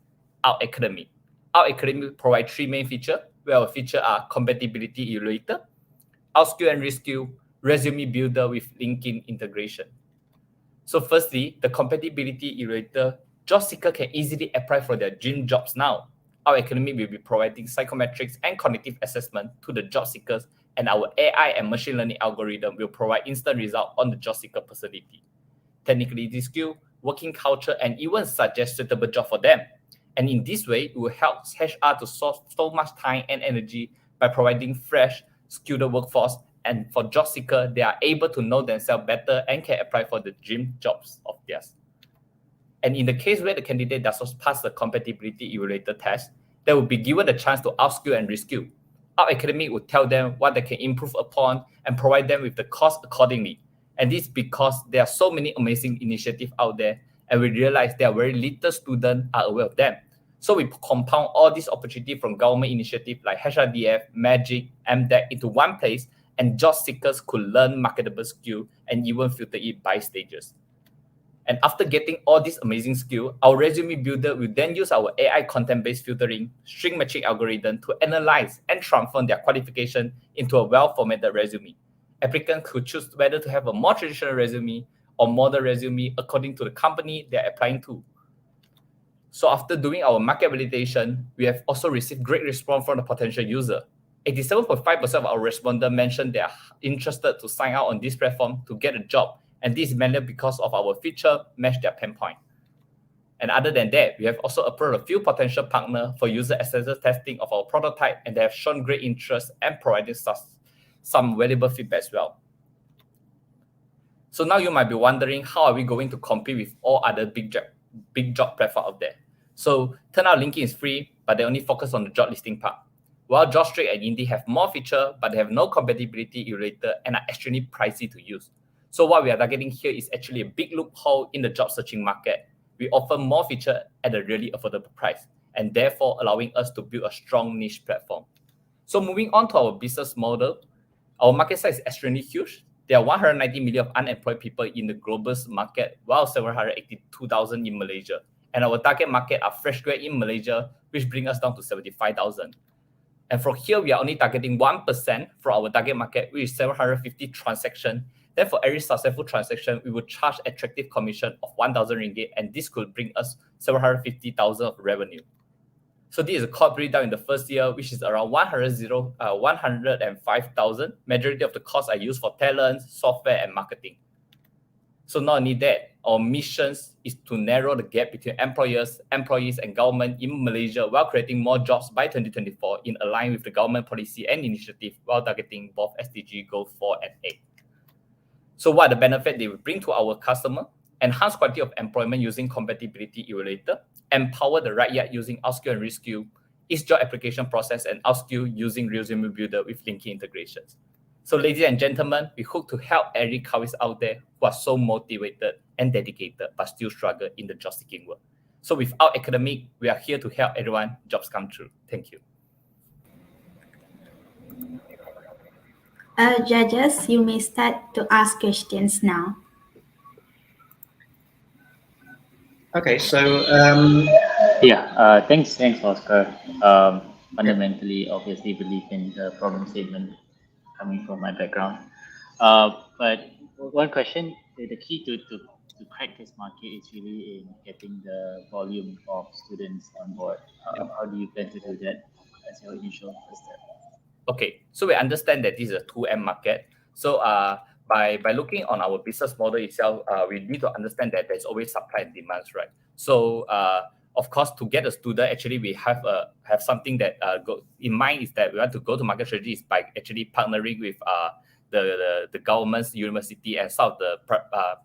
Our Academy. Our Academy provides three main features, where our features are compatibility evaluator, outskill and reskill, resume builder with LinkedIn integration. So firstly, the compatibility evaluator, job seeker can easily apply for their dream jobs now. Our Academy will be providing psychometrics and cognitive assessment to the job seekers, and our AI and machine learning algorithm will provide instant result on the job seeker personality, technically skill, working culture, and even suggest suitable job for them. And in this way, it will help HR to save so much time and energy by providing fresh, skilled workforce. And for job seeker, they are able to know themselves better and can apply for the dream jobs of theirs. And in the case where the candidate does not pass the compatibility evaluator test, they will be given the chance to outskill and reskill. Our Academy will tell them what they can improve upon and provide them with the cost accordingly. And this is because there are so many amazing initiatives out there, and we realize there are very little students are aware of them. So we compound all these opportunities from government initiatives like HRDF, Magic, MDEC into one place, and job seekers could learn marketable skill and even filter it by stages. And after getting all these amazing skills, our resume builder will then use our AI content-based filtering, string matching algorithm to analyze and transform their qualification into a well-formatted resume. Applicants could choose whether to have a more traditional resume or model resume according to the company they're applying to. So after doing our market validation, we have also received great response from the potential user. 87.5% of our respondents mentioned they are interested to sign up on this platform to get a job, and this is mainly because of our feature match their pain point. And other than that, we have also approached a few potential partners for user acceptance testing of our prototype, and they have shown great interest and provided some valuable feedback as well. So now you might be wondering, how are we going to compete with all other big job platforms out there? So turn out LinkedIn is free, but they only focus on the job listing part. While JobStreet and Indeed have more features, but they have no compatibility evaluator and are extremely pricey to use. So what we are targeting here is actually a big loophole in the job searching market. We offer more features at a really affordable price, and therefore allowing us to build a strong niche platform. So moving on to our business model, our market size is extremely huge. There are 190 million of unemployed people in the global market, while 782,000 in Malaysia. And our target market are fresh grad in Malaysia, which brings us down to 75,000. And from here, we are only targeting 1% for our target market, which is 750 transactions. Then for every successful transaction, we will charge attractive commission of 1,000 ringgit, and this could bring us 750,000 of revenue. So this is a cost breakdown in the first year, which is around 105,000. Majority of the costs are used for talents, software, and marketing. So not only that, our mission is to narrow the gap between employers, employees, and government in Malaysia while creating more jobs by 2024 in line with the government policy and initiative while targeting both SDG Goal 4 and 8. So what are the benefits they will bring to our customer? enhance quality of employment using compatibility evaluator, empower the right yard using outskill and reskill, ease job application process, and outskill using resume builder with linking integrations. So ladies and gentlemen, we hope to help every Kawis out there who are so motivated and dedicated but still struggle in the job seeking world. So without academic, we are here to help everyone jobs come true. Thank you. Judges, you may start to ask questions now. Okay, so thanks, Oscar. Fundamentally, obviously, believe in the problem statement coming from my background. But one question: the key to crack this market is really in getting the volume of students on board. How do you plan to do that as your initial first step? Okay, so we understand that this is a 2M market. So by looking on our business model itself, we need to understand that there's always supply and demands, right? So of course, to get a student, actually we have something that go in mind is that we want to go to market strategy is by actually partnering with the government's university and some of the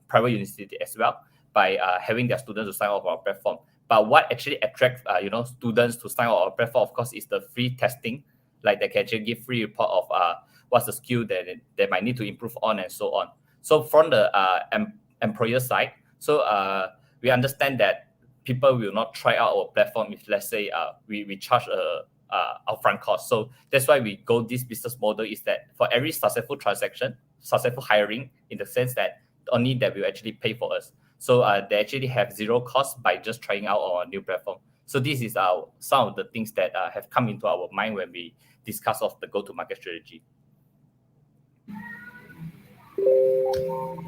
private university as well by having their students to sign up on our platform. But what actually attracts students to sign up on our platform, of course, is the free testing. Like they can actually give free report of what's the skill that they might need to improve on and so on. So from the employer side, so we understand that people will not try out our platform if, let's say, we charge a upfront cost. So that's why we go this business model is that for every successful transaction, successful hiring, in the sense that only that will actually pay for us. So they actually have zero cost by just trying out our new platform. So this is some of the things that have come into our mind when we discuss of the go-to-market strategy.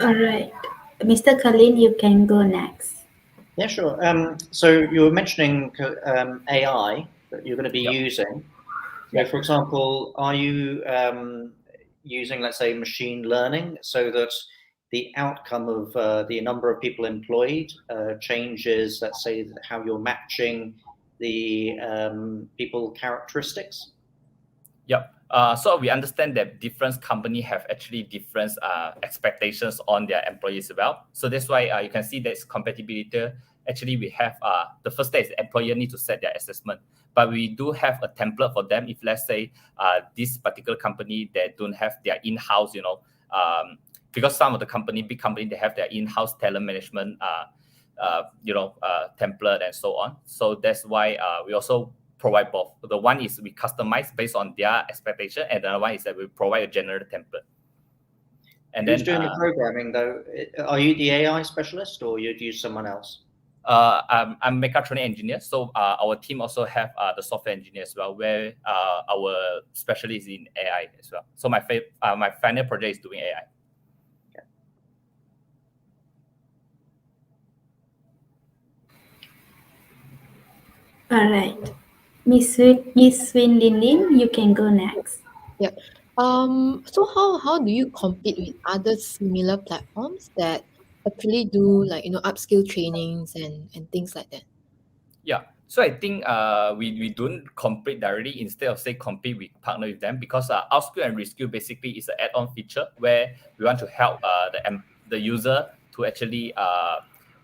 All right. Mr. Colin, you can go next. Yeah, sure. So you were mentioning AI that you're going to be using. So for example, are you using, let's say, machine learning so that the outcome of the number of people employed changes, let's say, how you're matching the people characteristics? Yep. So we understand that different companies have actually different expectations on their employees as well. So that's why you can see there's compatibility. Actually, we have the first step is the employer need to set their assessment. But we do have a template for them if, let's say, this particular company, they don't have their in-house, because some of the big company, they have their in-house talent management, template and so on. So that's why we also provide both. The one is we customize based on their expectation, and the other one is that we provide a general template. And Who's then doing the programming though? Are you the AI specialist or you'd use someone else? I'm mechatronic engineer, so our team also have the software engineer as well, where our specialist in AI as well. So my final project is doing AI. All right. Miss Swee Lin, you can go next. Yeah. So how do you compete with other similar platforms that actually do upskill trainings and things like that? Yeah. So I think we don't compete directly. Instead of say compete, we partner with them because outskill and reskill basically is an add-on feature where we want to help the user to actually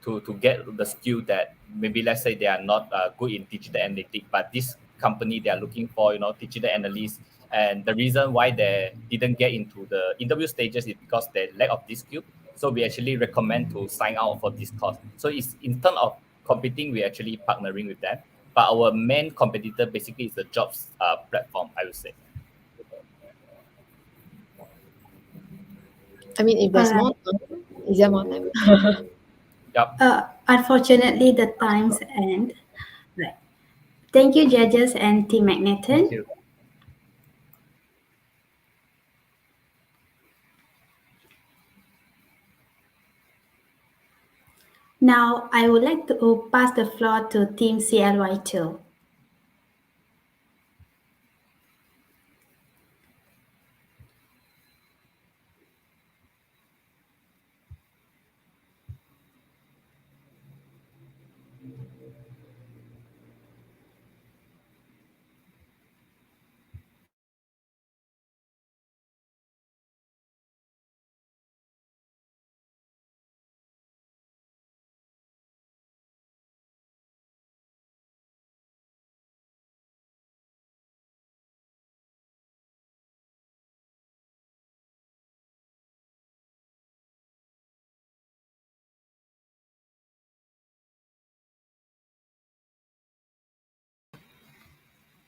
to get the skill that maybe, let's say, they are not good in digital analytics, but this company, they are looking for digital analysts, and the reason why they didn't get into the interview stages is because they lack of this skill. So we actually recommend to sign out for this course. So it's in terms of competing, we're actually partnering with them, but our main competitor basically is the jobs platform, I would say. I mean, if there's more time, is there more time? Yep. Unfortunately, the times end. Right. Thank you, judges and Team Magneton. Thank you. Now, I would like to pass the floor to Team CLY2.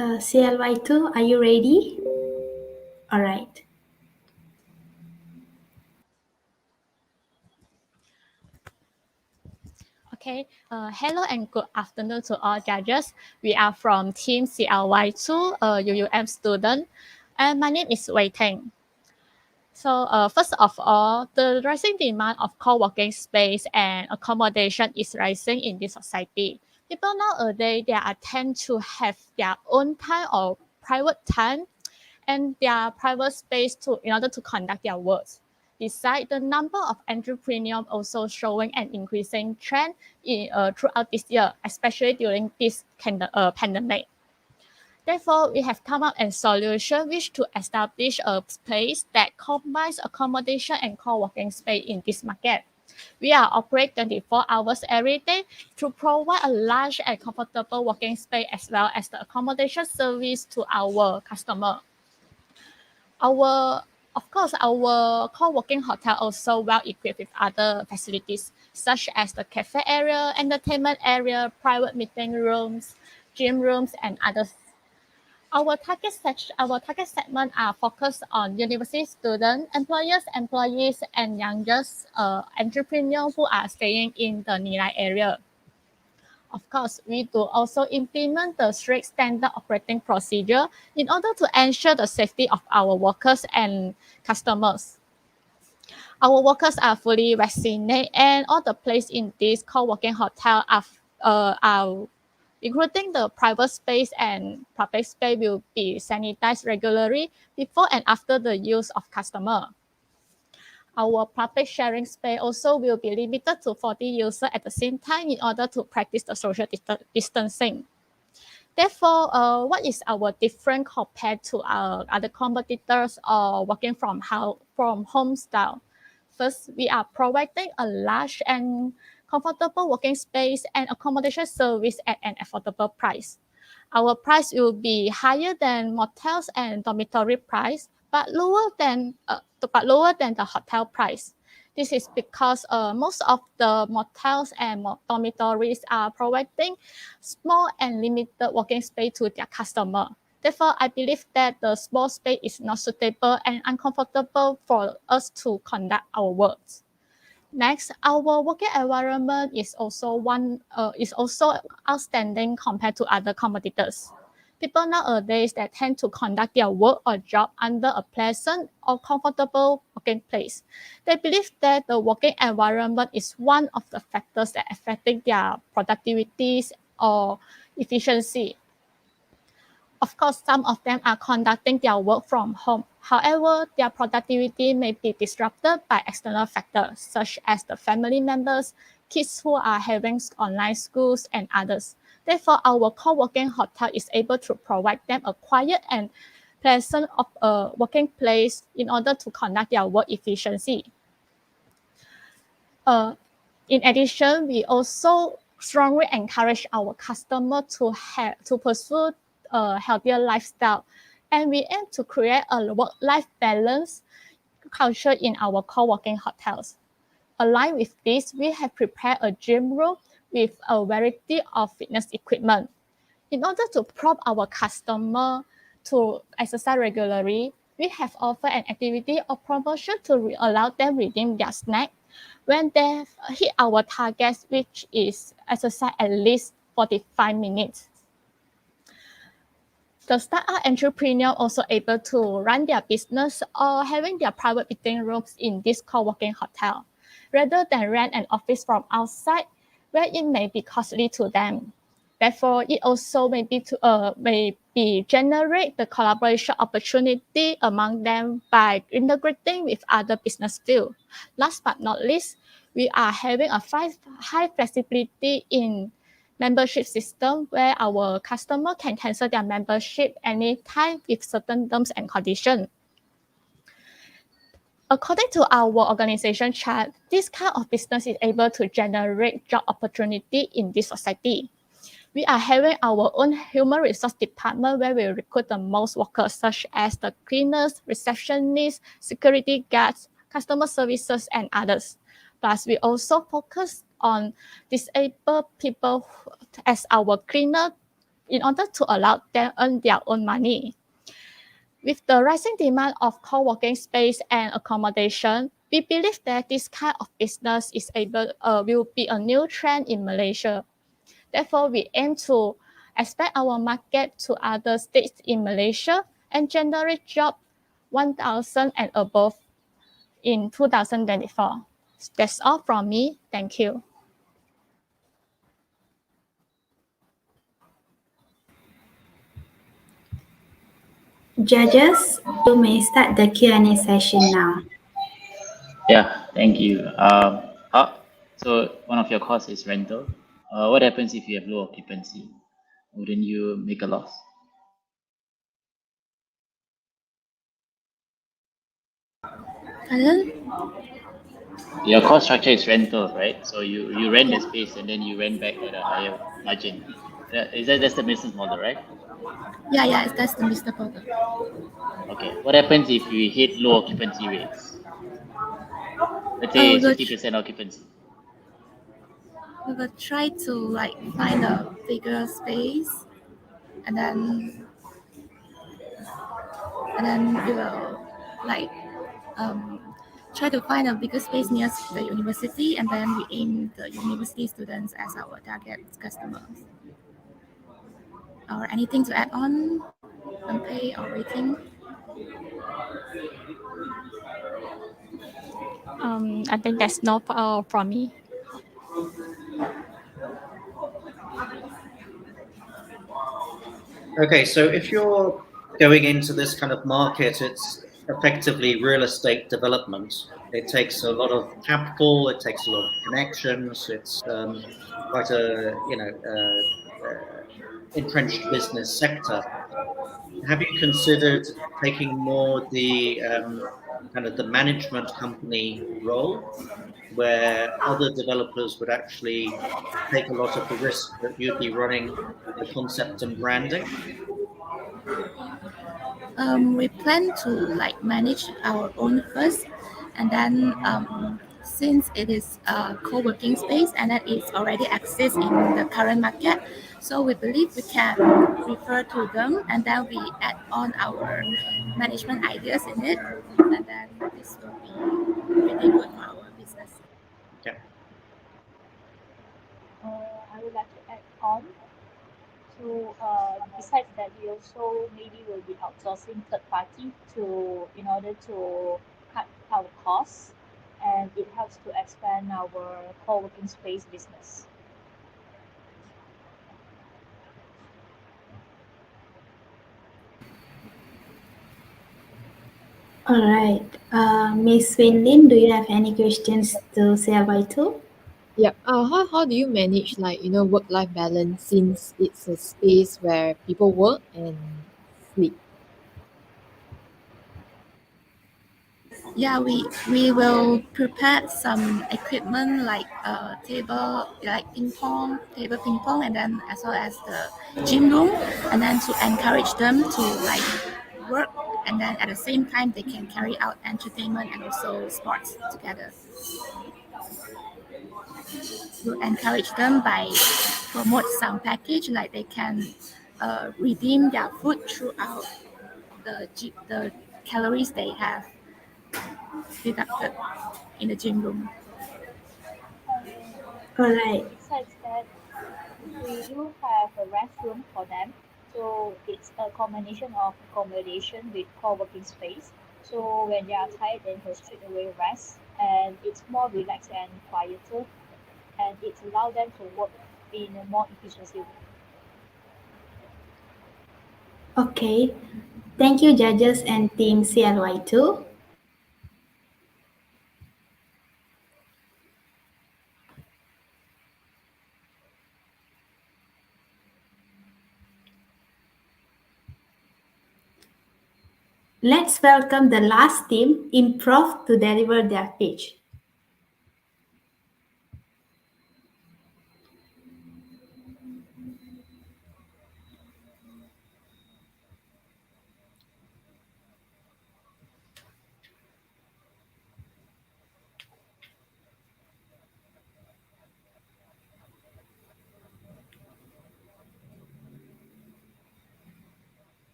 CLY2, are you ready? All right. Okay, hello and good afternoon to all judges. We are from Team CLY2, UUM student, and my name is Wei Teng. So first of all, the rising demand of co-working space and accommodation is rising in this society. People nowadays, they tend to have their own time or private time and their private space in order to conduct their works. Besides, the number of entrepreneurs also showing an increasing trend throughout this year, especially during this pandemic. Therefore, we have come up with a solution which to establish a place that combines accommodation and co-working space in this market. We are operate 24 hours every day to provide a large and comfortable working space as well as the accommodation service to our customer. Of course, our co-working hotel also well equipped with other facilities such as the cafe area, entertainment area, private meeting rooms, gym rooms, and others. Our target segment are focused on university students, employees, and youngest entrepreneurs who are staying in the Nilai area. Of course, we do also implement the strict standard operating procedure in order to ensure the safety of our workers and customers. Our workers are fully vaccinated, and all the places in this co-working hotel are including the private space and public space will be sanitized regularly before and after the use of customer. Our public sharing space also will be limited to 40 users at the same time in order to practice the social distancing. Therefore, what is our difference compared to our other competitors or working from home style? First, we are providing a large and comfortable working space and accommodation service at an affordable price. Our price will be higher than motels and dormitory price, but lower than the hotel price. This is because most of the motels and dormitories are providing small and limited working space to their customer. Therefore, I believe that the small space is not suitable and uncomfortable for us to conduct our works. Next, our working environment is also outstanding compared to other competitors. People nowadays that tend to conduct their work or job under a pleasant or comfortable working place. They believe that the working environment is one of the factors that affecting their productivity or efficiency. Of course, some of them are conducting their work from home. However, their productivity may be disrupted by external factors such as the family members, kids who are having online schools, and others. Therefore, our co-working hotel is able to provide them a quiet and pleasant working place in order to conduct their work efficiency. In addition, we also strongly encourage our customer to pursue a healthier lifestyle, and we aim to create a work-life balance culture in our co-working hotels. Aligned with this, we have prepared a gym room with a variety of fitness equipment. In order to prompt our customer to exercise regularly, we have offered an activity or promotion to allow them redeem their snack when they hit our targets, which is exercise at least 45 minutes. The startup entrepreneur also able to run their business or having their private meeting rooms in this co-working hotel, rather than rent an office from outside where it may be costly to them. Therefore, it also may be generate the collaboration opportunity among them by integrating with other business fields. Last but not least, we are having a high flexibility in membership system where our customer can cancel their membership anytime with certain terms and conditions. According to our organization chart, this kind of business is able to generate job opportunity in this society. We are having our own human resource department where we recruit the most workers such as the cleaners, receptionists, security guards, customer services, and others. Plus, we also focus on disabled people as our cleaner in order to allow them earn their own money. With the rising demand of co-working space and accommodation, we believe that this kind of business will be a new trend in Malaysia. Therefore, we aim to expand our market to other states in Malaysia and generate jobs 1,000 and above in 2024. That's all from me. Thank you. Judges, you may start the Q&A session now. Yeah, thank you. So one of your costs is rental. What happens if you have low occupancy? Wouldn't you make a loss? Colin? Your cost structure is rental, right? So you rent the space and then you rent back at a higher margin. That's the business model, right? Yeah, that's the business model. Okay. What happens if we hit low occupancy rates? Let's say 50% occupancy. We will try to find a bigger space, and then we will try to find a bigger space near the university, and then we aim the university students as our target customers. Or anything to add on pay or rating? I think that's not from me. Okay, so if you're going into this kind of market, it's effectively real estate development. It takes a lot of capital, it takes a lot of connections, it's quite a entrenched business sector. Have you considered taking more the kind of the management company role, where other developers would actually take a lot of the risk, that you'd be running the concept and branding? We plan to manage our own first, and then since it is a co-working space and that it already exists in the current market, so we believe we can refer to them, and then we add on our management ideas in it, and then this will be pretty good for our business. Okay. I would like to add on. So besides that, we also maybe will be outsourcing third party in order to cut our costs, and it helps to expand our co-working space business. All right. Miss Swee Lin, do you have any questions to CLY2? Yeah. How do you manage work-life balance, since it's a space where people work and sleep? Yeah, we will prepare some equipment like table ping pong, and then as well as the gym room, and then to encourage them to work, and then at the same time they can carry out entertainment and also sports together. To encourage them by promote some package, like they can redeem their food throughout the calories they have deducted in the gym room. Alright. Besides that, we do have a restroom for them. So it's a combination of accommodation with co-working space. So when they are tired, they can straight away rest, and it's more relaxed and quieter, and it allows them to work in a more efficiency. Okay. Thank you, judges and team CLY2. Let's welcome the last team, ImproV, to deliver their pitch.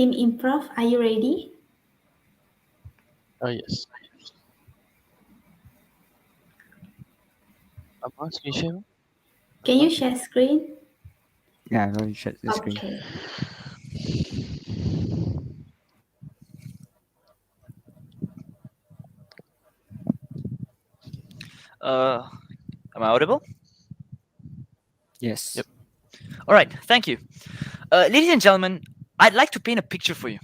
Team Improv, are you ready? Yes. Screen share? Can you share screen? Yeah, I'm going to share the screen. Okay. Am I audible? Yes. Yep. All right, thank you. Ladies and gentlemen, I'd like to paint a picture for you.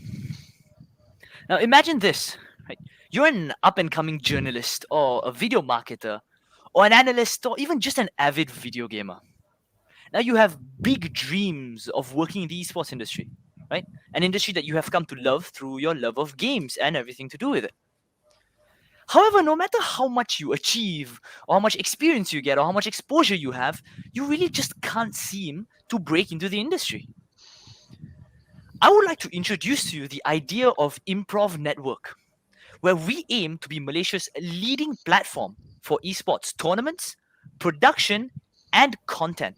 Now imagine this, right? You're an up-and-coming journalist or a video marketer or an analyst or even just an avid video gamer. Now you have big dreams of working in the esports industry, right? An industry that you have come to love through your love of games and everything to do with it. However, no matter how much you achieve, or how much experience you get, or how much exposure you have, you really just can't seem to break into the industry. I would like to introduce to you the idea of ImproV Network, where we aim to be Malaysia's leading platform for esports tournaments, production, and content.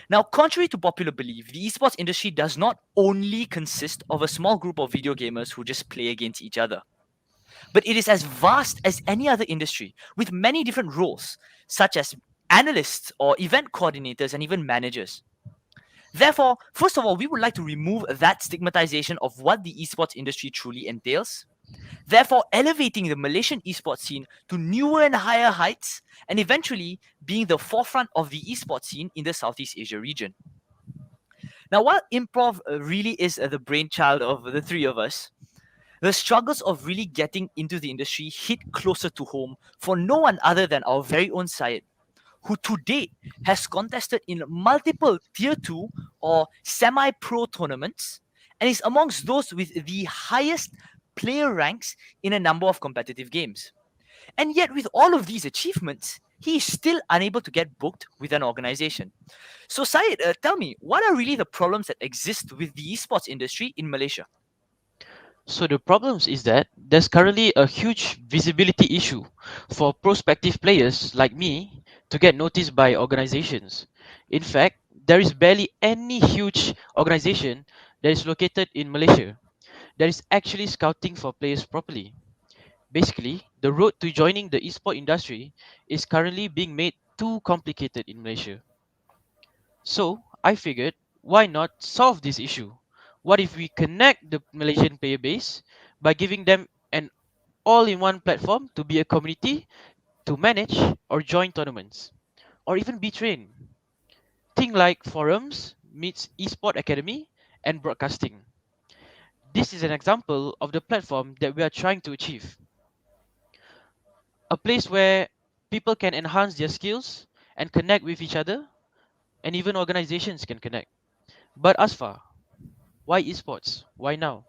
Now, contrary to popular belief, the esports industry does not only consist of a small group of video gamers who just play against each other, but it is as vast as any other industry with many different roles, such as analysts or event coordinators and even managers. Therefore, first of all, we would like to remove that stigmatization of what the esports industry truly entails, therefore elevating the Malaysian esports scene to newer and higher heights, and eventually being the forefront of the esports scene in the Southeast Asia region. Now, while ImproV really is the brainchild of the three of us, the struggles of really getting into the industry hit closer to home for no one other than our very own Syed, who to date has contested in multiple Tier 2 or semi-pro tournaments and is amongst those with the highest player ranks in a number of competitive games. And yet, with all of these achievements, he is still unable to get booked with an organization. So, Syed, tell me, what are really the problems that exist with the esports industry in Malaysia? So the problems is that there's currently a huge visibility issue for prospective players like me to get noticed by organizations. In fact, there is barely any huge organization that is located in Malaysia that is actually scouting for players properly. Basically, the road to joining the esport industry is currently being made too complicated in Malaysia. So I figured, why not solve this issue? What if we connect the Malaysian player base by giving them an all-in-one platform to be a community, to manage or join tournaments, or even be trained? Think like forums meets esport academy and broadcasting. This is an example of the platform that we are trying to achieve. A place where people can enhance their skills and connect with each other, and even organizations can connect. But Asfa, why esports? Why now?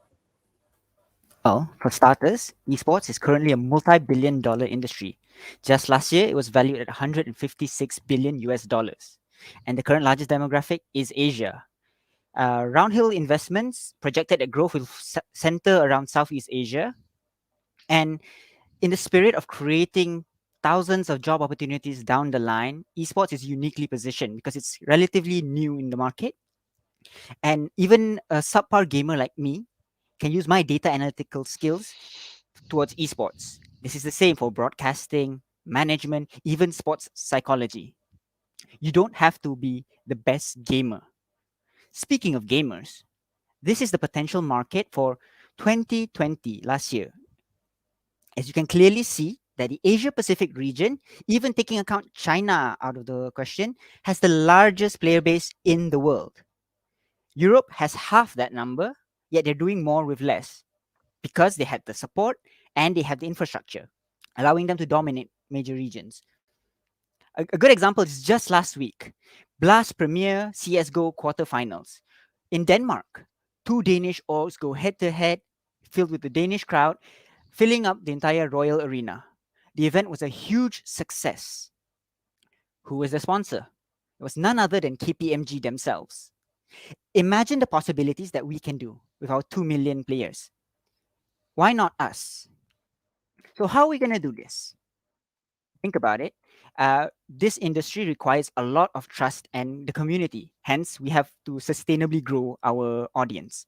Well, for starters, esports is currently a multi-billion dollar industry. Just last year, it was valued at 156 billion US dollars. And the current largest demographic is Asia. Roundhill Investments projected that growth will center around Southeast Asia. And in the spirit of creating thousands of job opportunities down the line, esports is uniquely positioned because it's relatively new in the market. And even a subpar gamer like me can use my data analytical skills towards esports. This is the same for broadcasting, management, even sports psychology. You don't have to be the best gamer. Speaking of gamers, this is the potential market for 2020 last year. As you can clearly see, that the Asia Pacific region, even taking account China out of the question, has the largest player base in the world. Europe has half that number, yet they're doing more with less because they had the support and they have the infrastructure, allowing them to dominate major regions. A good example is just last week, Blast Premier CSGO quarterfinals. In Denmark, two Danish orgs go head-to-head, filled with the Danish crowd, filling up the entire Royal Arena. The event was a huge success. Who was the sponsor? It was none other than KPMG themselves. Imagine the possibilities that we can do with our 2 million players. Why not us? So how are we going to do this? Think about it. This industry requires a lot of trust and the community. Hence, we have to sustainably grow our audience.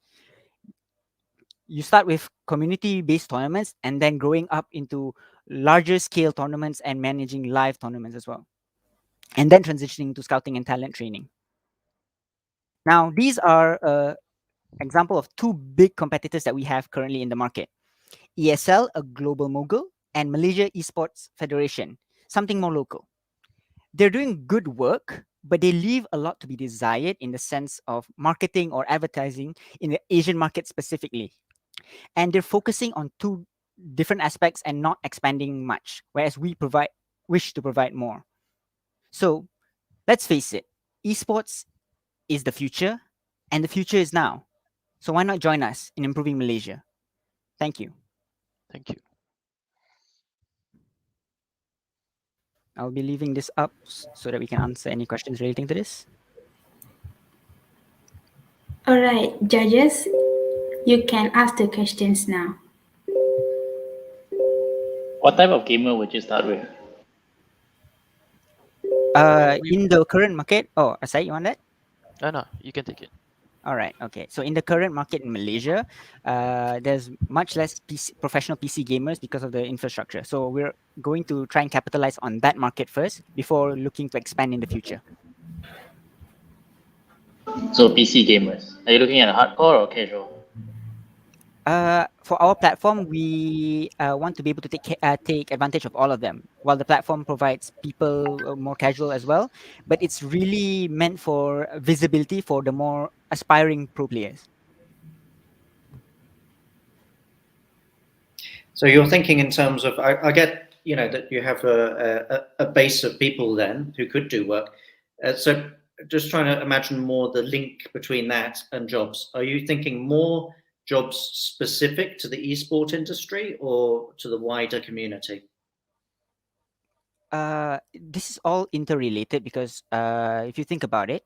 you start with community-based tournaments and then growing up into larger scale tournaments and managing live tournaments as well. And then transitioning to scouting and talent training. Now, these are example of two big competitors that we have currently in the market. ESL, a global mogul, and Malaysia Esports Federation, something more local. They're doing good work, but they leave a lot to be desired in the sense of marketing or advertising in the Asian market specifically. And they're focusing on two different aspects and not expanding much, whereas we wish to provide more. So let's face it, esports is the future, and the future is now. So why not join us in improving Malaysia? Thank you. Thank you. I'll be leaving this up so that we can answer any questions relating to this. All right, judges, you can ask the questions now. What type of gamer would you start with? In the current market, Asai, you want that? No, you can take it. All right. Okay. So in the current market in Malaysia, there's much less professional PC gamers because of the infrastructure. So we're going to try and capitalize on that market first before looking to expand in the future. So PC gamers. Are you looking at hardcore or casual? For our platform, we want to be able to take advantage of all of them. While the platform provides people more casual as well, but it's really meant for visibility for the more aspiring pro players. So you're thinking in terms of, I get, that you have a base of people then who could do work. So just trying to imagine more the link between that and jobs. Are you thinking more jobs specific to the esport industry or to the wider community? This is all interrelated because if you think about it,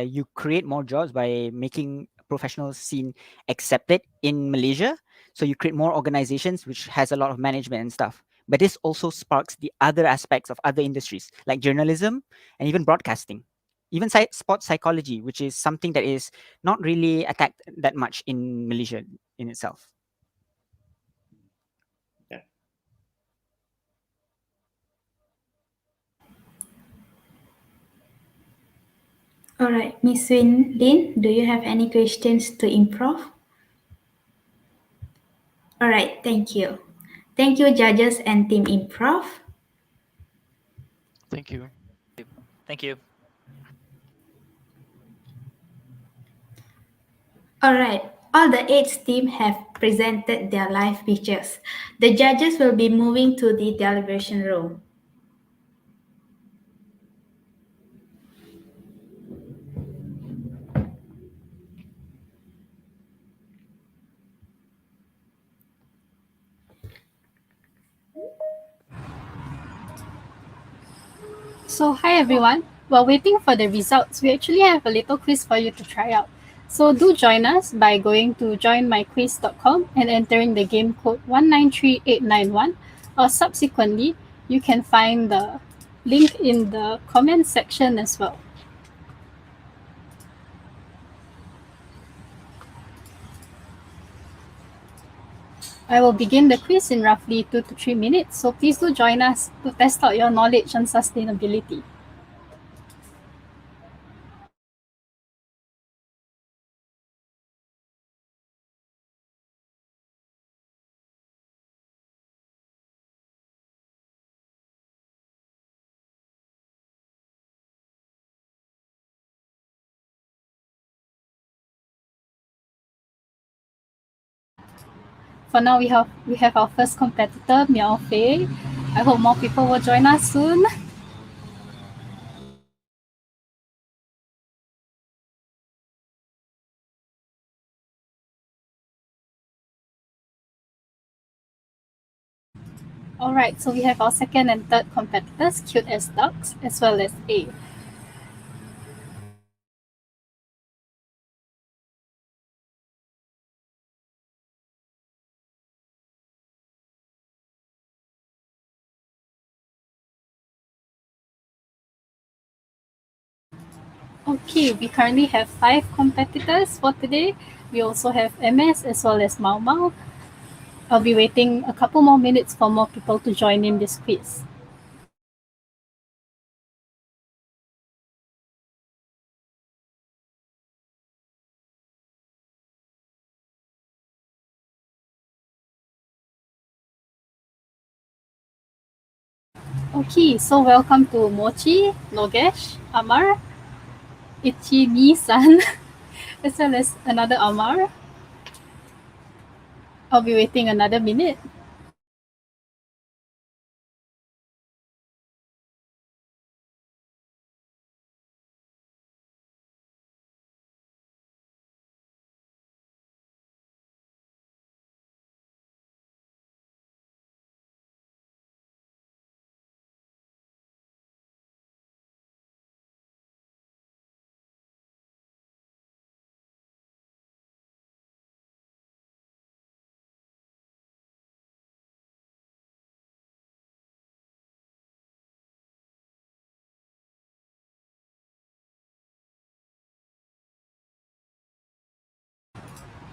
you create more jobs by making professional scene accepted in Malaysia. So you create more organizations which has a lot of management and stuff. But this also sparks the other aspects of other industries like journalism and even broadcasting, even sports psychology, which is something that is not really attacked that much in Malaysia in itself. All right, Miss Swee Lin, do you have any questions to ImproV? All right, thank you. Thank you, judges and team ImproV. Thank you. Thank you. All right, all the 8 teams have presented their live pictures. The judges will be moving to the deliberation room. So hi everyone, while waiting for the results, we actually have a little quiz for you to try out. So do join us by going to joinmyquiz.com and entering the game code 193891, or subsequently, you can find the link in the comment section as well. I will begin the quiz in roughly 2 to 3 minutes, so please do join us to test out your knowledge on sustainability. For now, we have our first competitor, Miao Fei. I hope more people will join us soon. Alright, so we have our second and third competitors, Cute as Ducks, as well as A. Okay, we currently have 5 competitors for today. We also have MS as well as Mau Mau. I'll be waiting a couple more minutes for more people to join in this quiz. Okay, so welcome to Mochi, Logesh, Amar, Ichi-ni-san, as well as another Amar. I'll be waiting another minute.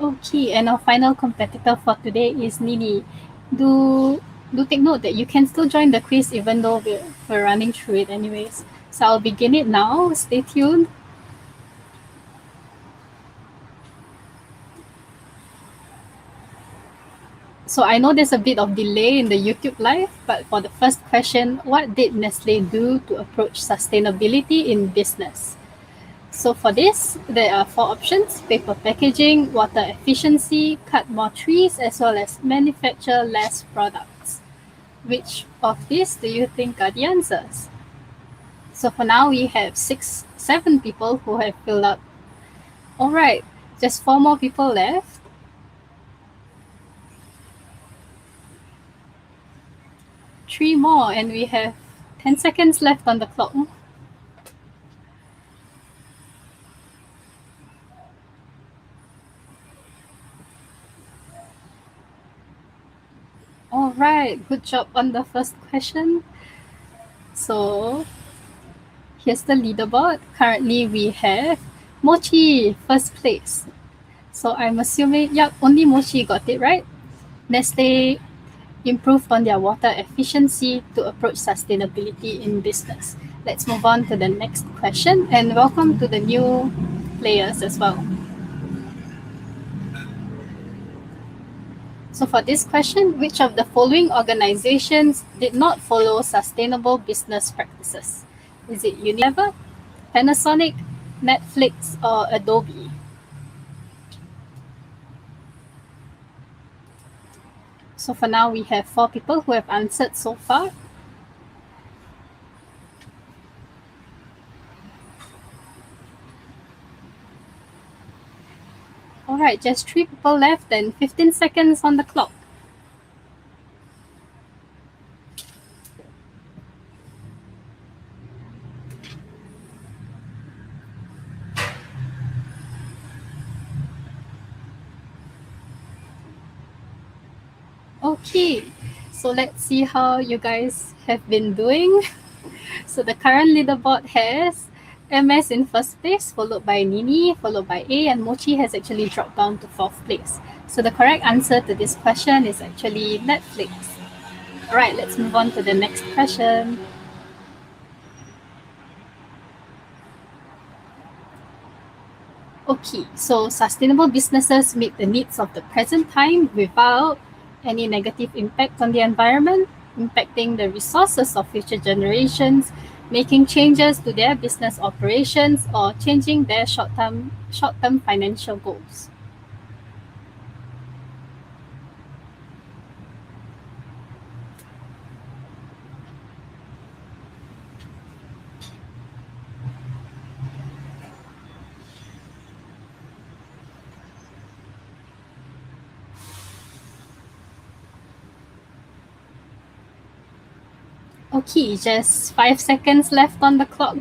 Okay, and our final competitor for today is Nini. Do take note that you can still join the quiz even though we're running through it anyways. So I'll begin it now. Stay tuned. So I know there's a bit of delay in the YouTube live, but for the first question, what did Nestle do to approach sustainability in business? So for this, there are 4 options: paper packaging, water efficiency, cut more trees, as well as manufacture less products. Which of these do you think are the answers? So for now, we have 7 people who have filled up. All right, just 4 more people left. Three more, and we have 10 seconds left on the clock. All right, good job on the first question. So here's the leaderboard. Currently, we have Mochi first place. So I'm assuming, yep, only Mochi got it right. Nestle improved on their water efficiency to approach sustainability in business. Let's move on to the next question, and welcome to the new players as well. So for this question, which of the following organizations did not follow sustainable business practices? Is it Unilever, Panasonic, Netflix, or Adobe? So for now, we have 4 people who have answered so far. All right, just 3 people left and 15 seconds on the clock. Okay, so let's see how you guys have been doing. So the current leaderboard has MS in first place, followed by Nini, followed by A, and Mochi has actually dropped down to 4th place. So the correct answer to this question is actually Netflix. All right, let's move on to the next question. Okay, so sustainable businesses meet the needs of the present time without any negative impact on the environment, impacting the resources of future generations, making changes to their business operations, or changing their short-term financial goals. Okay, just 5 seconds left on the clock.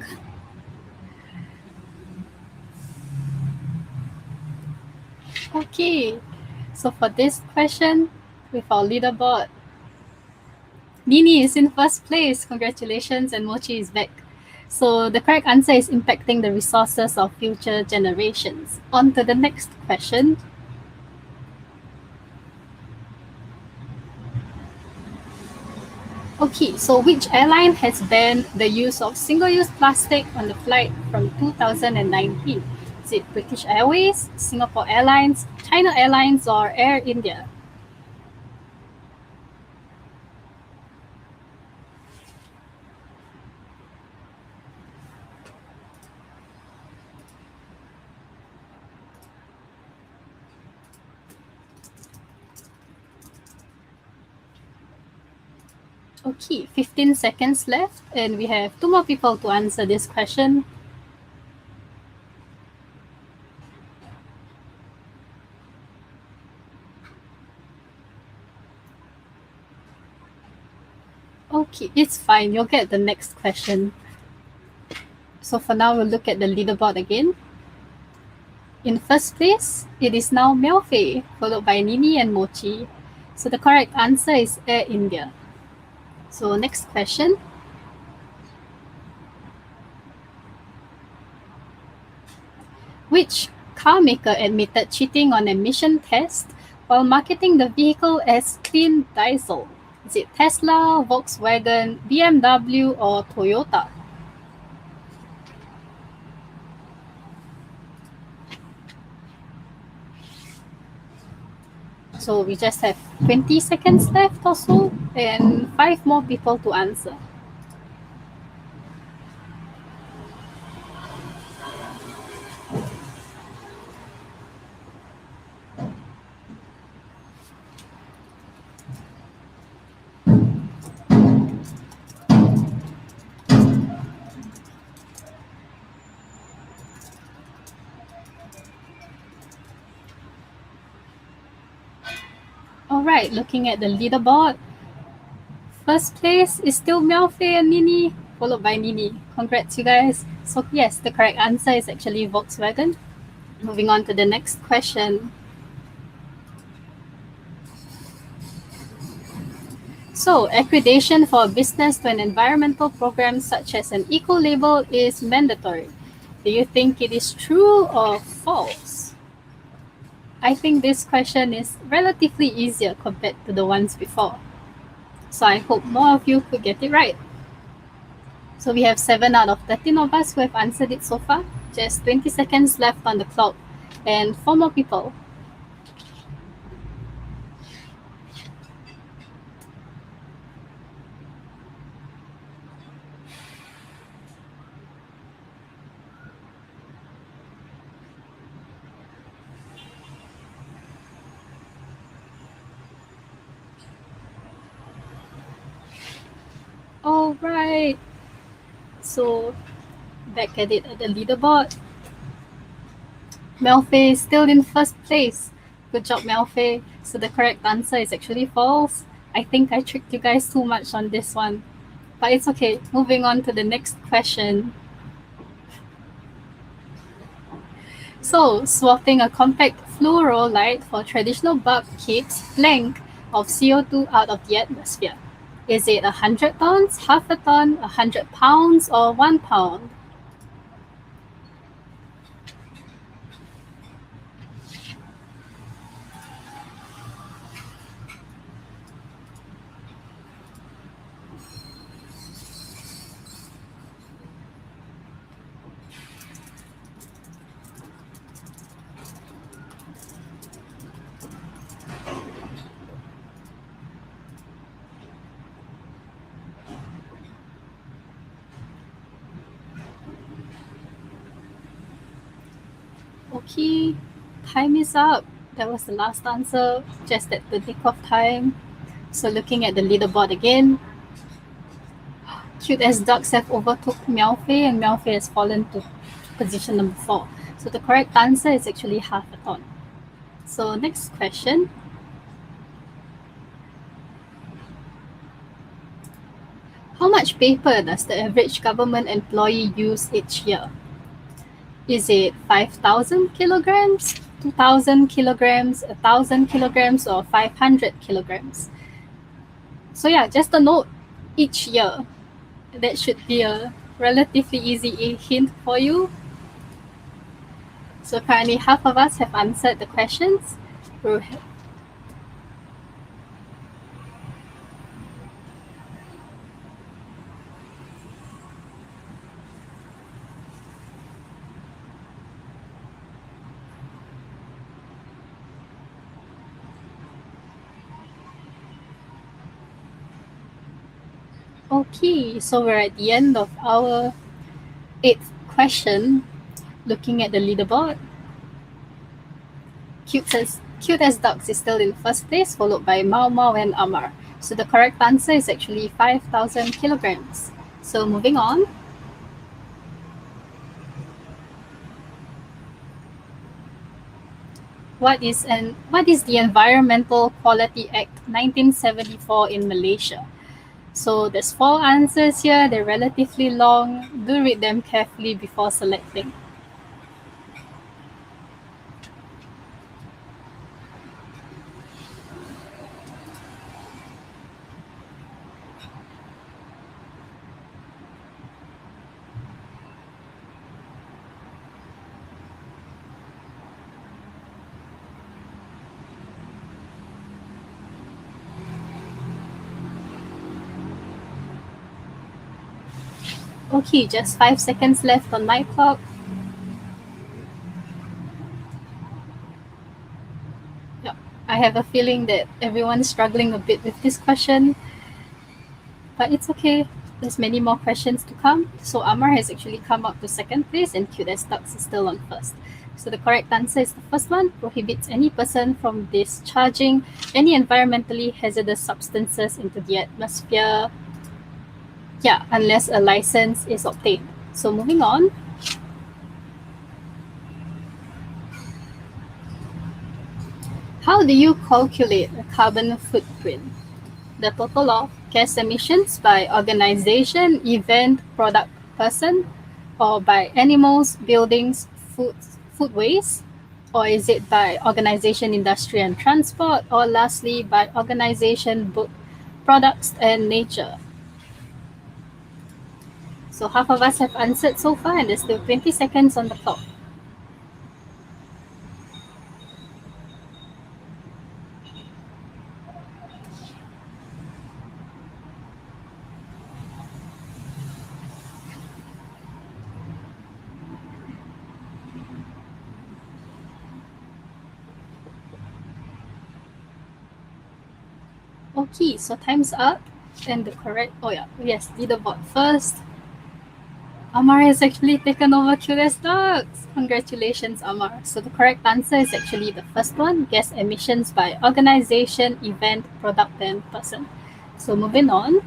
Okay, so for this question, with our leaderboard, Nini is in first place. Congratulations, and Mochi is back. So the correct answer is impacting the resources of future generations. On to the next question. Okay, so which airline has banned the use of single-use plastic on the flight from 2019? Is it British Airways, Singapore Airlines, China Airlines, or Air India? Okay, 15 seconds left, and we have 2 more people to answer this question. Okay, it's fine. You'll get the next question. So for now, we'll look at the leaderboard again. In first place, it is now Melfei, followed by Nini and Mochi. So the correct answer is Air India. So next question. Which car maker admitted cheating on emission test while marketing the vehicle as clean diesel? Is it Tesla, Volkswagen, BMW, or Toyota? So we just have 20 seconds left or so, and 5 more people to answer. Alright, looking at the leaderboard, first place is still Melfei and Nini, followed by Nini. Congrats, you guys. So yes, the correct answer is actually Volkswagen. Moving on to the next question. So, accreditation for a business to an environmental program such as an eco-label is mandatory. Do you think it is true or false? I think this question is relatively easier compared to the ones before. So I hope more of you could get it right. So we have 7 out of 13 of us who have answered it so far. Just 20 seconds left on the clock and 4 more people. All right. So back at it at the leaderboard. Melfei is still in first place. Good job, Melfei. So the correct answer is actually false. I think I tricked you guys too much on this one. But it's okay. Moving on to the next question. So, swapping a compact fluoro light for traditional bulb keeps blank of CO2 out of the atmosphere. Is it 100 tons, half a ton, 100 pounds, or 1 pound? Okay, time is up. That was the last answer, just at the nick of time. So looking at the leaderboard again, Cute as Ducks have overtook Melfei, and Melfei has fallen to position number 4. So the correct answer is actually half a ton. So next question. How much paper does the average government employee use each year? Is it 5,000 kilograms, 2,000 kilograms, 1,000 kilograms, or 500 kilograms? So yeah, just a note, each year. That should be a relatively easy hint for you. So currently half of us have answered the questions. Okay, so we're at the end of our 8th question. Looking at the leaderboard, Cute as Dogs is still in first place, followed by Mau Mau and Amar. So the correct answer is actually 5,000 kilograms. So moving on. What is the Environmental Quality Act 1974 in Malaysia? So there's 4 answers here. They're relatively long. Do read them carefully before selecting. Okay, just 5 seconds left on my clock. Yep. I have a feeling that everyone's struggling a bit with this question, but it's okay. There's many more questions to come. So Amar has actually come up to second place and Cute as Ducks is still on first. So the correct answer is the first one, prohibits any person from discharging any environmentally hazardous substances into the atmosphere. Yeah, unless a license is obtained. So moving on. How do you calculate a carbon footprint? The total of gas emissions by organization, event, product, person, or by animals, buildings, food waste? Or is it by organization, industry, and transport? Or lastly, by organization, products, and nature? So half of us have answered so far, and there's still 20 seconds on the clock. Okay, so time's up. And the correct, leaderboard first. Amar has actually taken over Cute as Dogs. Congratulations, Amar. So the correct answer is actually the first one, gas emissions by organization, event, product, and person. So moving on.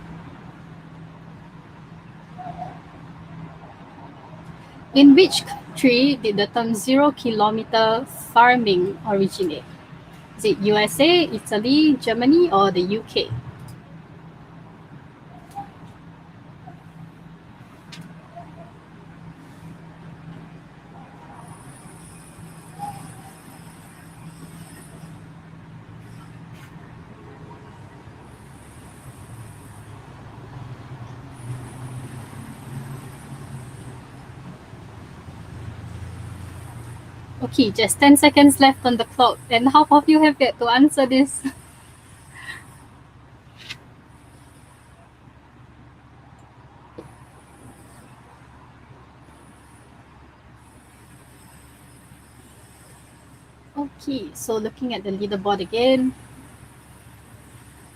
In which country did the term 0-kilometer farming originate? Is it USA, Italy, Germany, or the UK? Okay, just 10 seconds left on the clock, and half of you have yet to answer this. Okay, so looking at the leaderboard again,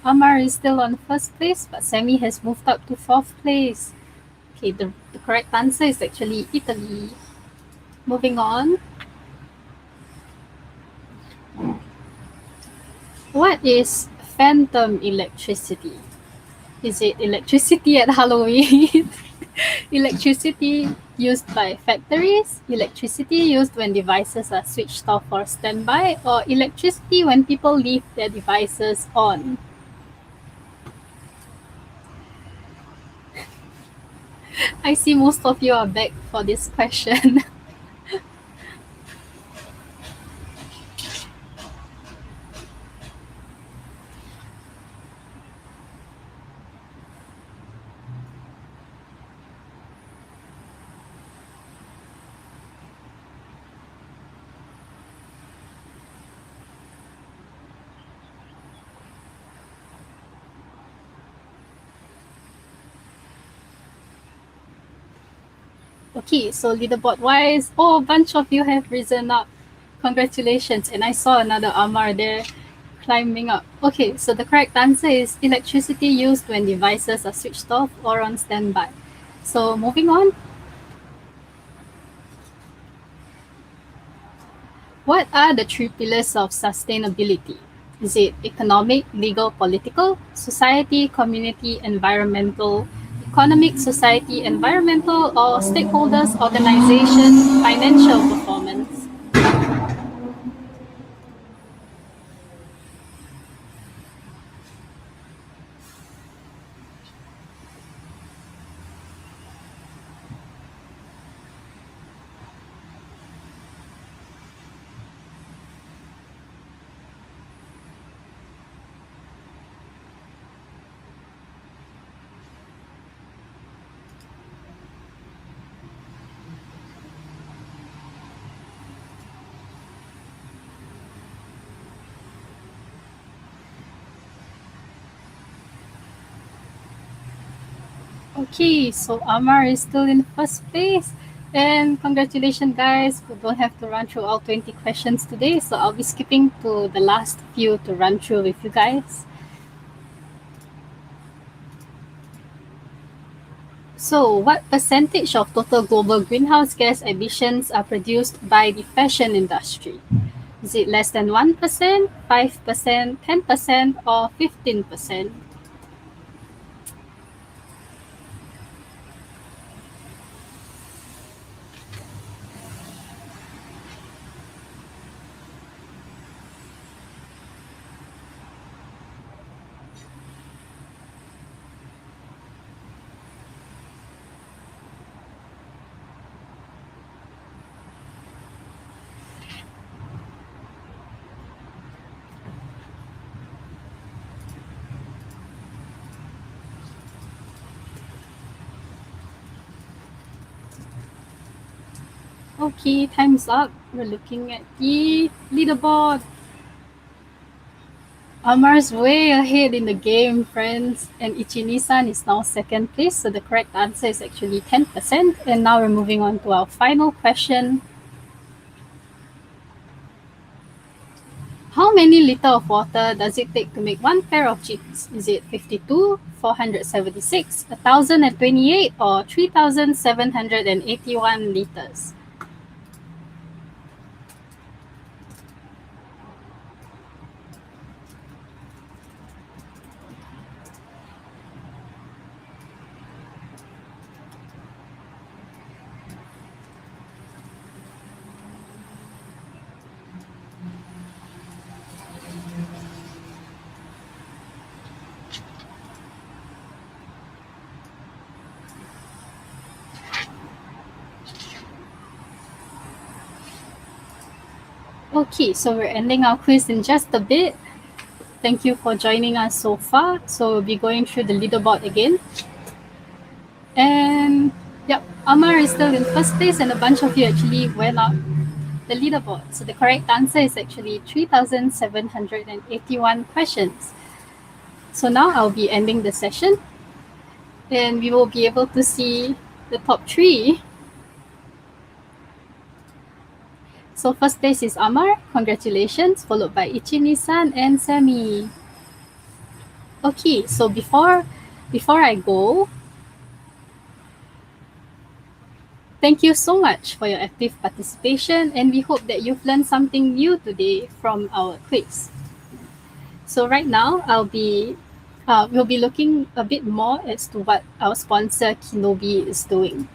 Amar is still on first place, but Sammy has moved up to 4th place. Okay, the correct answer is actually Italy. Moving on. What is phantom electricity? Is it electricity at Halloween? Electricity used by factories? Electricity used when devices are switched off or standby? Or electricity when people leave their devices on? I see most of you are back for this question. Okay, so leaderboard wise, a bunch of you have risen up. Congratulations. And I saw another Amar there climbing up. Okay, so the correct answer is electricity used when devices are switched off or on standby. So moving on. What are the three pillars of sustainability? Is it economic, legal, political, society, community, environmental, economic, society, environmental, or stakeholders, organization, financial performance? Okay, so Amar is still in first place. And congratulations, guys. We don't have to run through all 20 questions today, so I'll be skipping to the last few to run through with you guys. So, what percentage of total global greenhouse gas emissions are produced by the fashion industry? Is it less than 1%, 5%, 10%, or 15%? Okay, time's up. We're looking at the leaderboard. Amar's way ahead in the game, friends. And Ichini-san is now second place, so the correct answer is actually 10%. And now we're moving on to our final question. How many liters of water does it take to make one pair of jeans? Is it 52, 476, 1028, or 3781 liters? Okay, so we're ending our quiz in just a bit. Thank you for joining us so far. So we'll be going through the leaderboard again. And yep, Amar is still in first place and a bunch of you actually went up the leaderboard. So the correct answer is actually 3,781 questions. So now I'll be ending the session and we will be able to see the top three. So first place is Amar, congratulations, followed by Ichini-san and Sammy. Okay, so before I go, thank you so much for your active participation and we hope that you've learned something new today from our quiz. So right now, we'll be looking a bit more as to what our sponsor Kinobi is doing.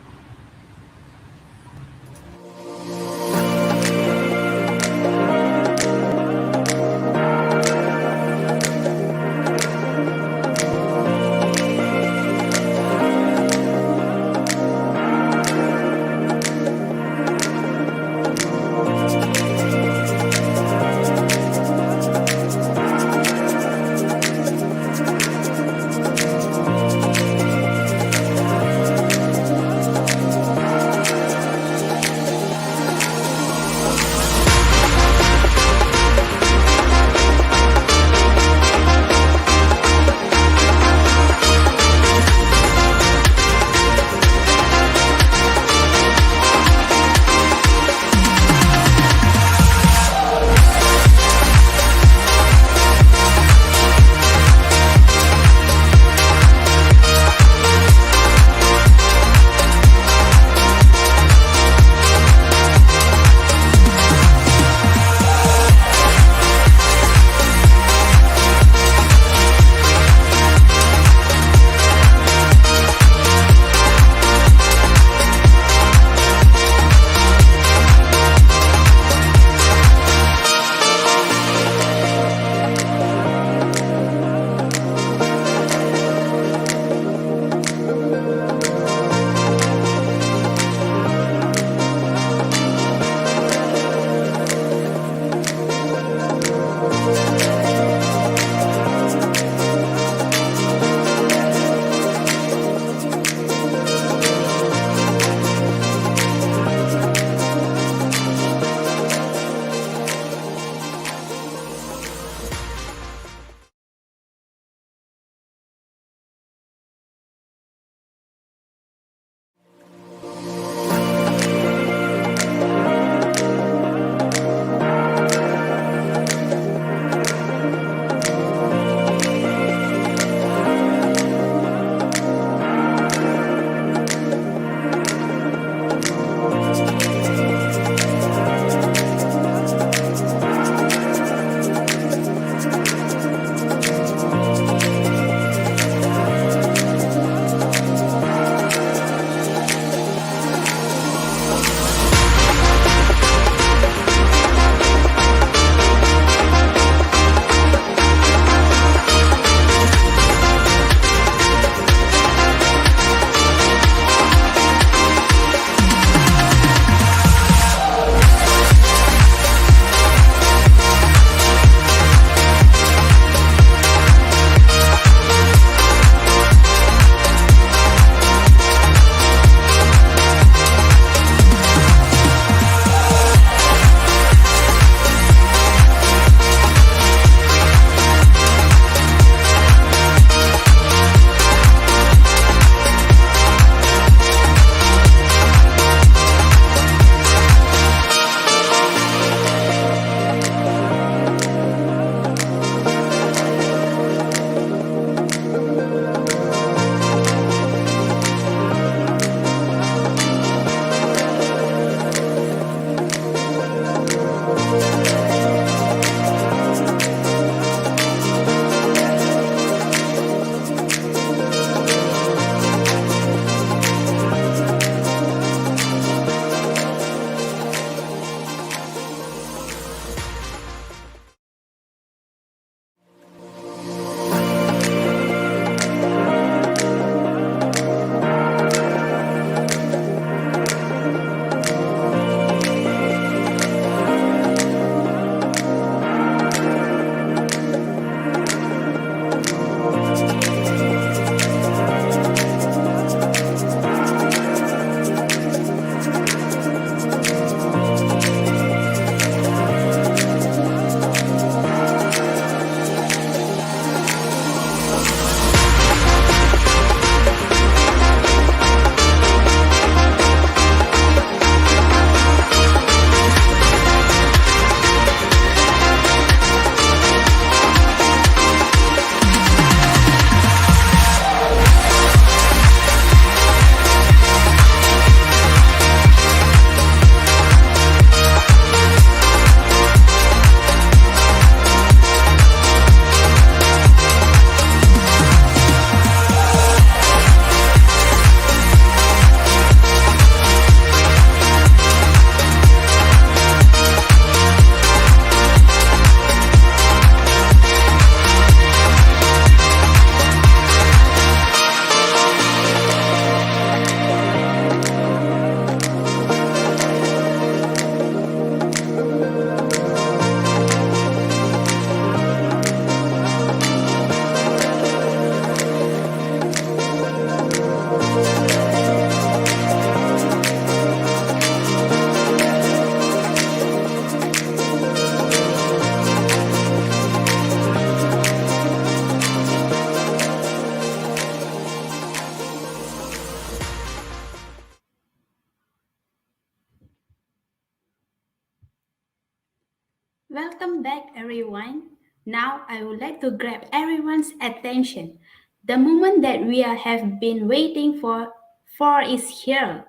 Welcome back, everyone. Now, I would like to grab everyone's attention. The moment that we have been waiting for is here.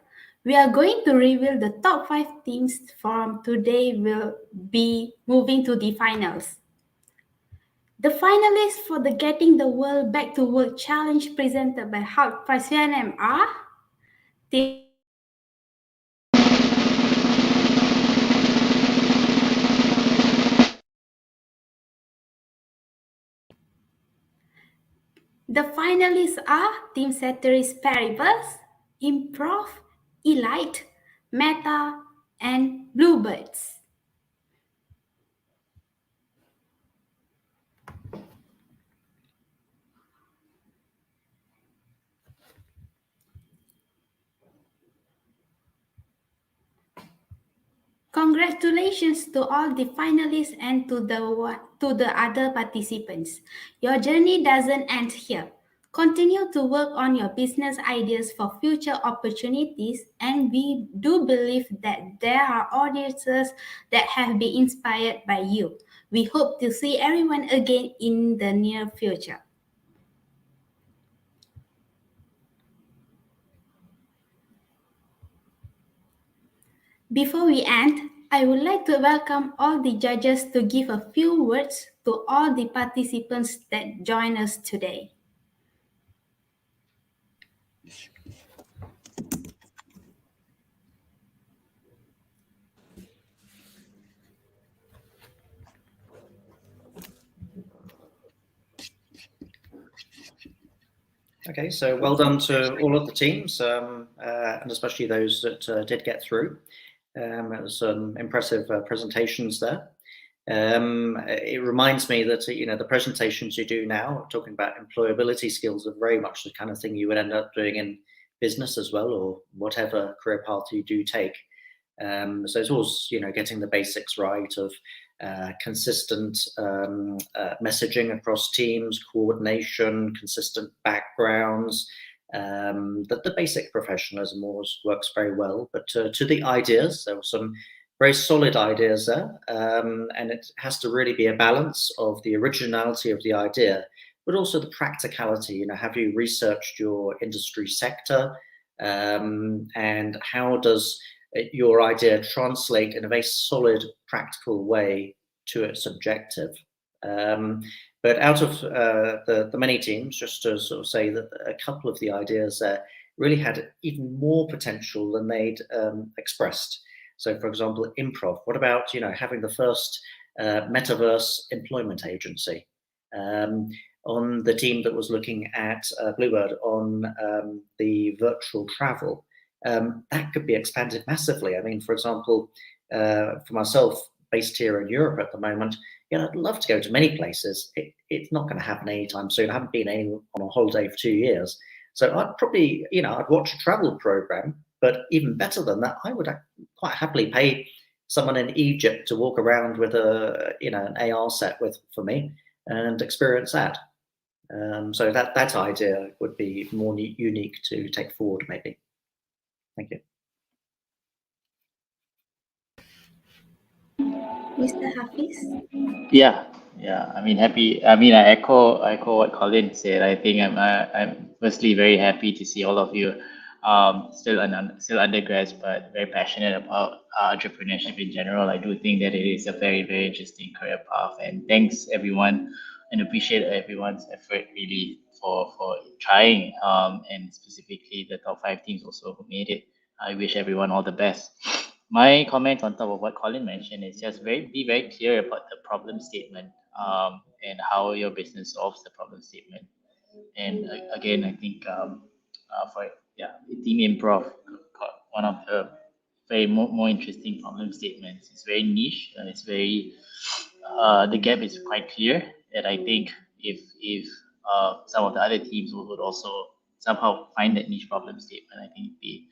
We are going to reveal the top 5 teams from today will be moving to the finals. The finalists for the Getting the World Back to Work Challenge presented by Hult Prize UNM are Team The finalists are Team Ceteris Paribus, ImproV, Elite, Meta, and Bluebirds. Congratulations to all the finalists and to the other participants. Your journey doesn't end here. Continue to work on your business ideas for future opportunities, and we do believe that there are audiences that have been inspired by you. We hope to see everyone again in the near future. Before we end, I would like to welcome all the judges to give a few words to all the participants that join us today. Okay, so well done to all of the teams, and especially those that did get through. It was some impressive presentations there. It reminds me that the presentations you do now, talking about employability skills, are very much the kind of thing you would end up doing in business as well, or whatever career path you do take. So it's always getting the basics right of consistent messaging across teams, coordination, consistent backgrounds. The basic professionalism always works very well. But to the ideas, there were some very solid ideas there, and it has to really be a balance of the originality of the idea, but also the practicality. Have you researched your industry sector, and how does your idea translate in a very solid, practical way to its objective? But out of the many teams, just to sort of say that a couple of the ideas really had even more potential than they'd expressed. So, for example, ImproV. What about having the first metaverse employment agency? On the team that was looking at Bluebird on the virtual travel, that could be expanded massively. I mean, for example, for myself, based here in Europe at the moment, I'd love to go to many places. It's not going to happen anytime soon. I haven't been on a holiday for 2 years. So I'd probably, I'd watch a travel program, but even better than that, I would quite happily pay someone in Egypt to walk around with an AR set for me and experience that. So that idea would be more unique to take forward, maybe. Thank you. Mr. Hafiz? Yeah. I mean, happy. I mean, I echo what Colin said. I think I'm firstly very happy to see all of you still undergrads, but very passionate about entrepreneurship in general. I do think that it is a very, very interesting career path, and thanks everyone, and appreciate everyone's effort really for trying, and specifically the top 5 teams also who made it. I wish everyone all the best. My comment on top of what Colin mentioned is just be very clear about the problem statement, and how your business solves the problem statement. And again, I think Team ImproV got one of the very more interesting problem statements. It's very niche, and it's very the gap is quite clear. And I think if some of the other teams would also somehow find that niche problem statement, I think it'd be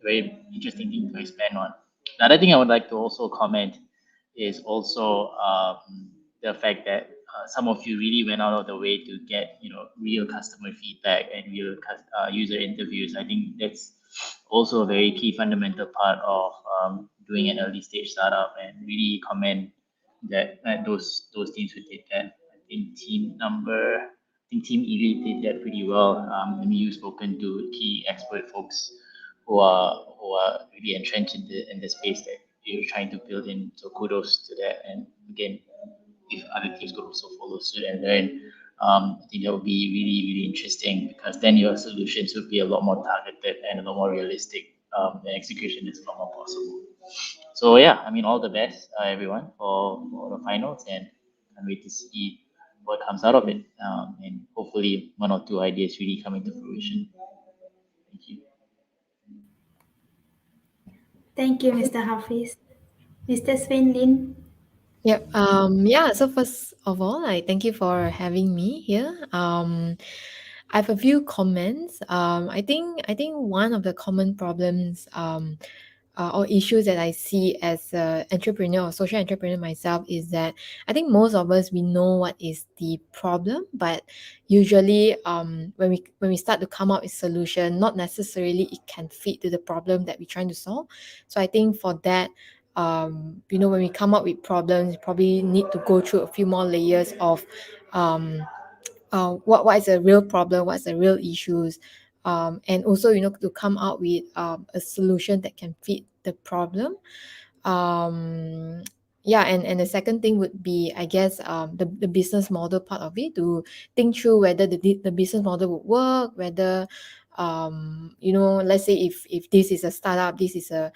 very interesting thing to expand on. The other thing I would like to also comment is also the fact that some of you really went out of the way to get real customer feedback and real user interviews. I think that's also a very key fundamental part of doing an early stage startup, and really commend that those teams who did that. I think Team Elite did that pretty well. I mean, you've spoken to key expert folks who are really entrenched in the space that you're trying to build in. So kudos to that. And again, if other teams could also follow suit and learn, I think that would be really interesting, because then your solutions would be a lot more targeted and a lot more realistic. The execution is a lot more possible. So yeah, I mean, all the best, everyone, for the finals, and can't wait to see what comes out of it. And hopefully one or two ideas really come into fruition. Thank you. Thank you, Mr. Hafiz. Mr. Swee Lin. Yep. Yeah. So first of all, I thank you for having me here. I have a few comments. I think one of the common problems or issues that I see as an entrepreneur or social entrepreneur myself is that I think most of us, we know what is the problem, but usually when we start to come up with solution, not necessarily it can fit to the problem that we're trying to solve. So I think for that, when we come up with problems, probably need to go through a few more layers of what is the real problem, what's the real issues, and also to come out with a solution that can fit the problem. Yeah, and the second thing would be, I guess, the business model part of it, to think through whether the business model would work, whether let's say if this is a startup, this is a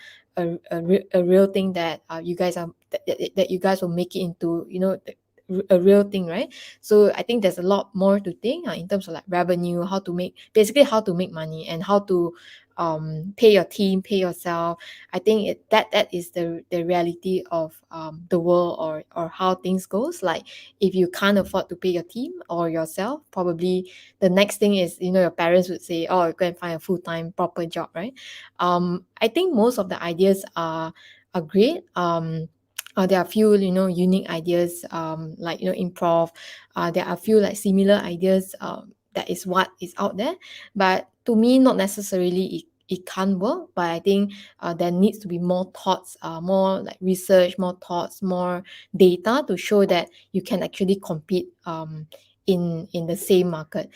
real thing that you guys are that you guys will make it into a real thing, right? So I think there's a lot more to think in terms of like revenue, how to make money, and how to pay your team, pay yourself. I think that is the reality of the world, or how things goes. Like, if you can't afford to pay your team or yourself, probably the next thing is, your parents would say, oh, go and find a full-time proper job, right? I think most of the ideas are great. There are a few unique ideas, like ImproV. There are a few like similar ideas, that is what is out there, but to me, not necessarily it can't work. But I think there needs to be more thoughts, more like research, more thoughts, more data to show that you can actually compete in the same market.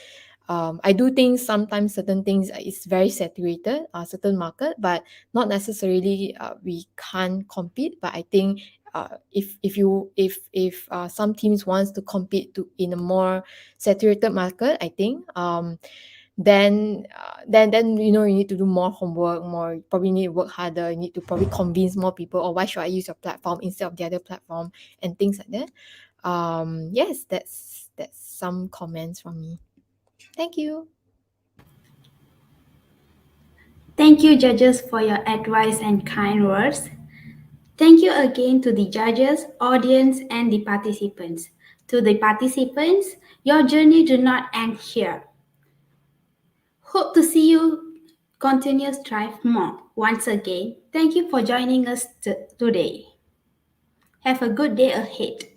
I do think sometimes certain things is very saturated, certain market, but not necessarily we can't compete. But I think if some teams wants to compete in a more saturated market, I think then you need to do more homework, you probably need to work harder, you need to probably convince more people, or why should I use your platform instead of the other platform, and things like that. Yes, that's some comments from me. Thank you. Thank you, judges, for your advice and kind words. Thank you again to the judges, audience, and the participants. To the participants, your journey do not end here. Hope to see you continue to strive more. Once again, thank you for joining us today. Have a good day ahead.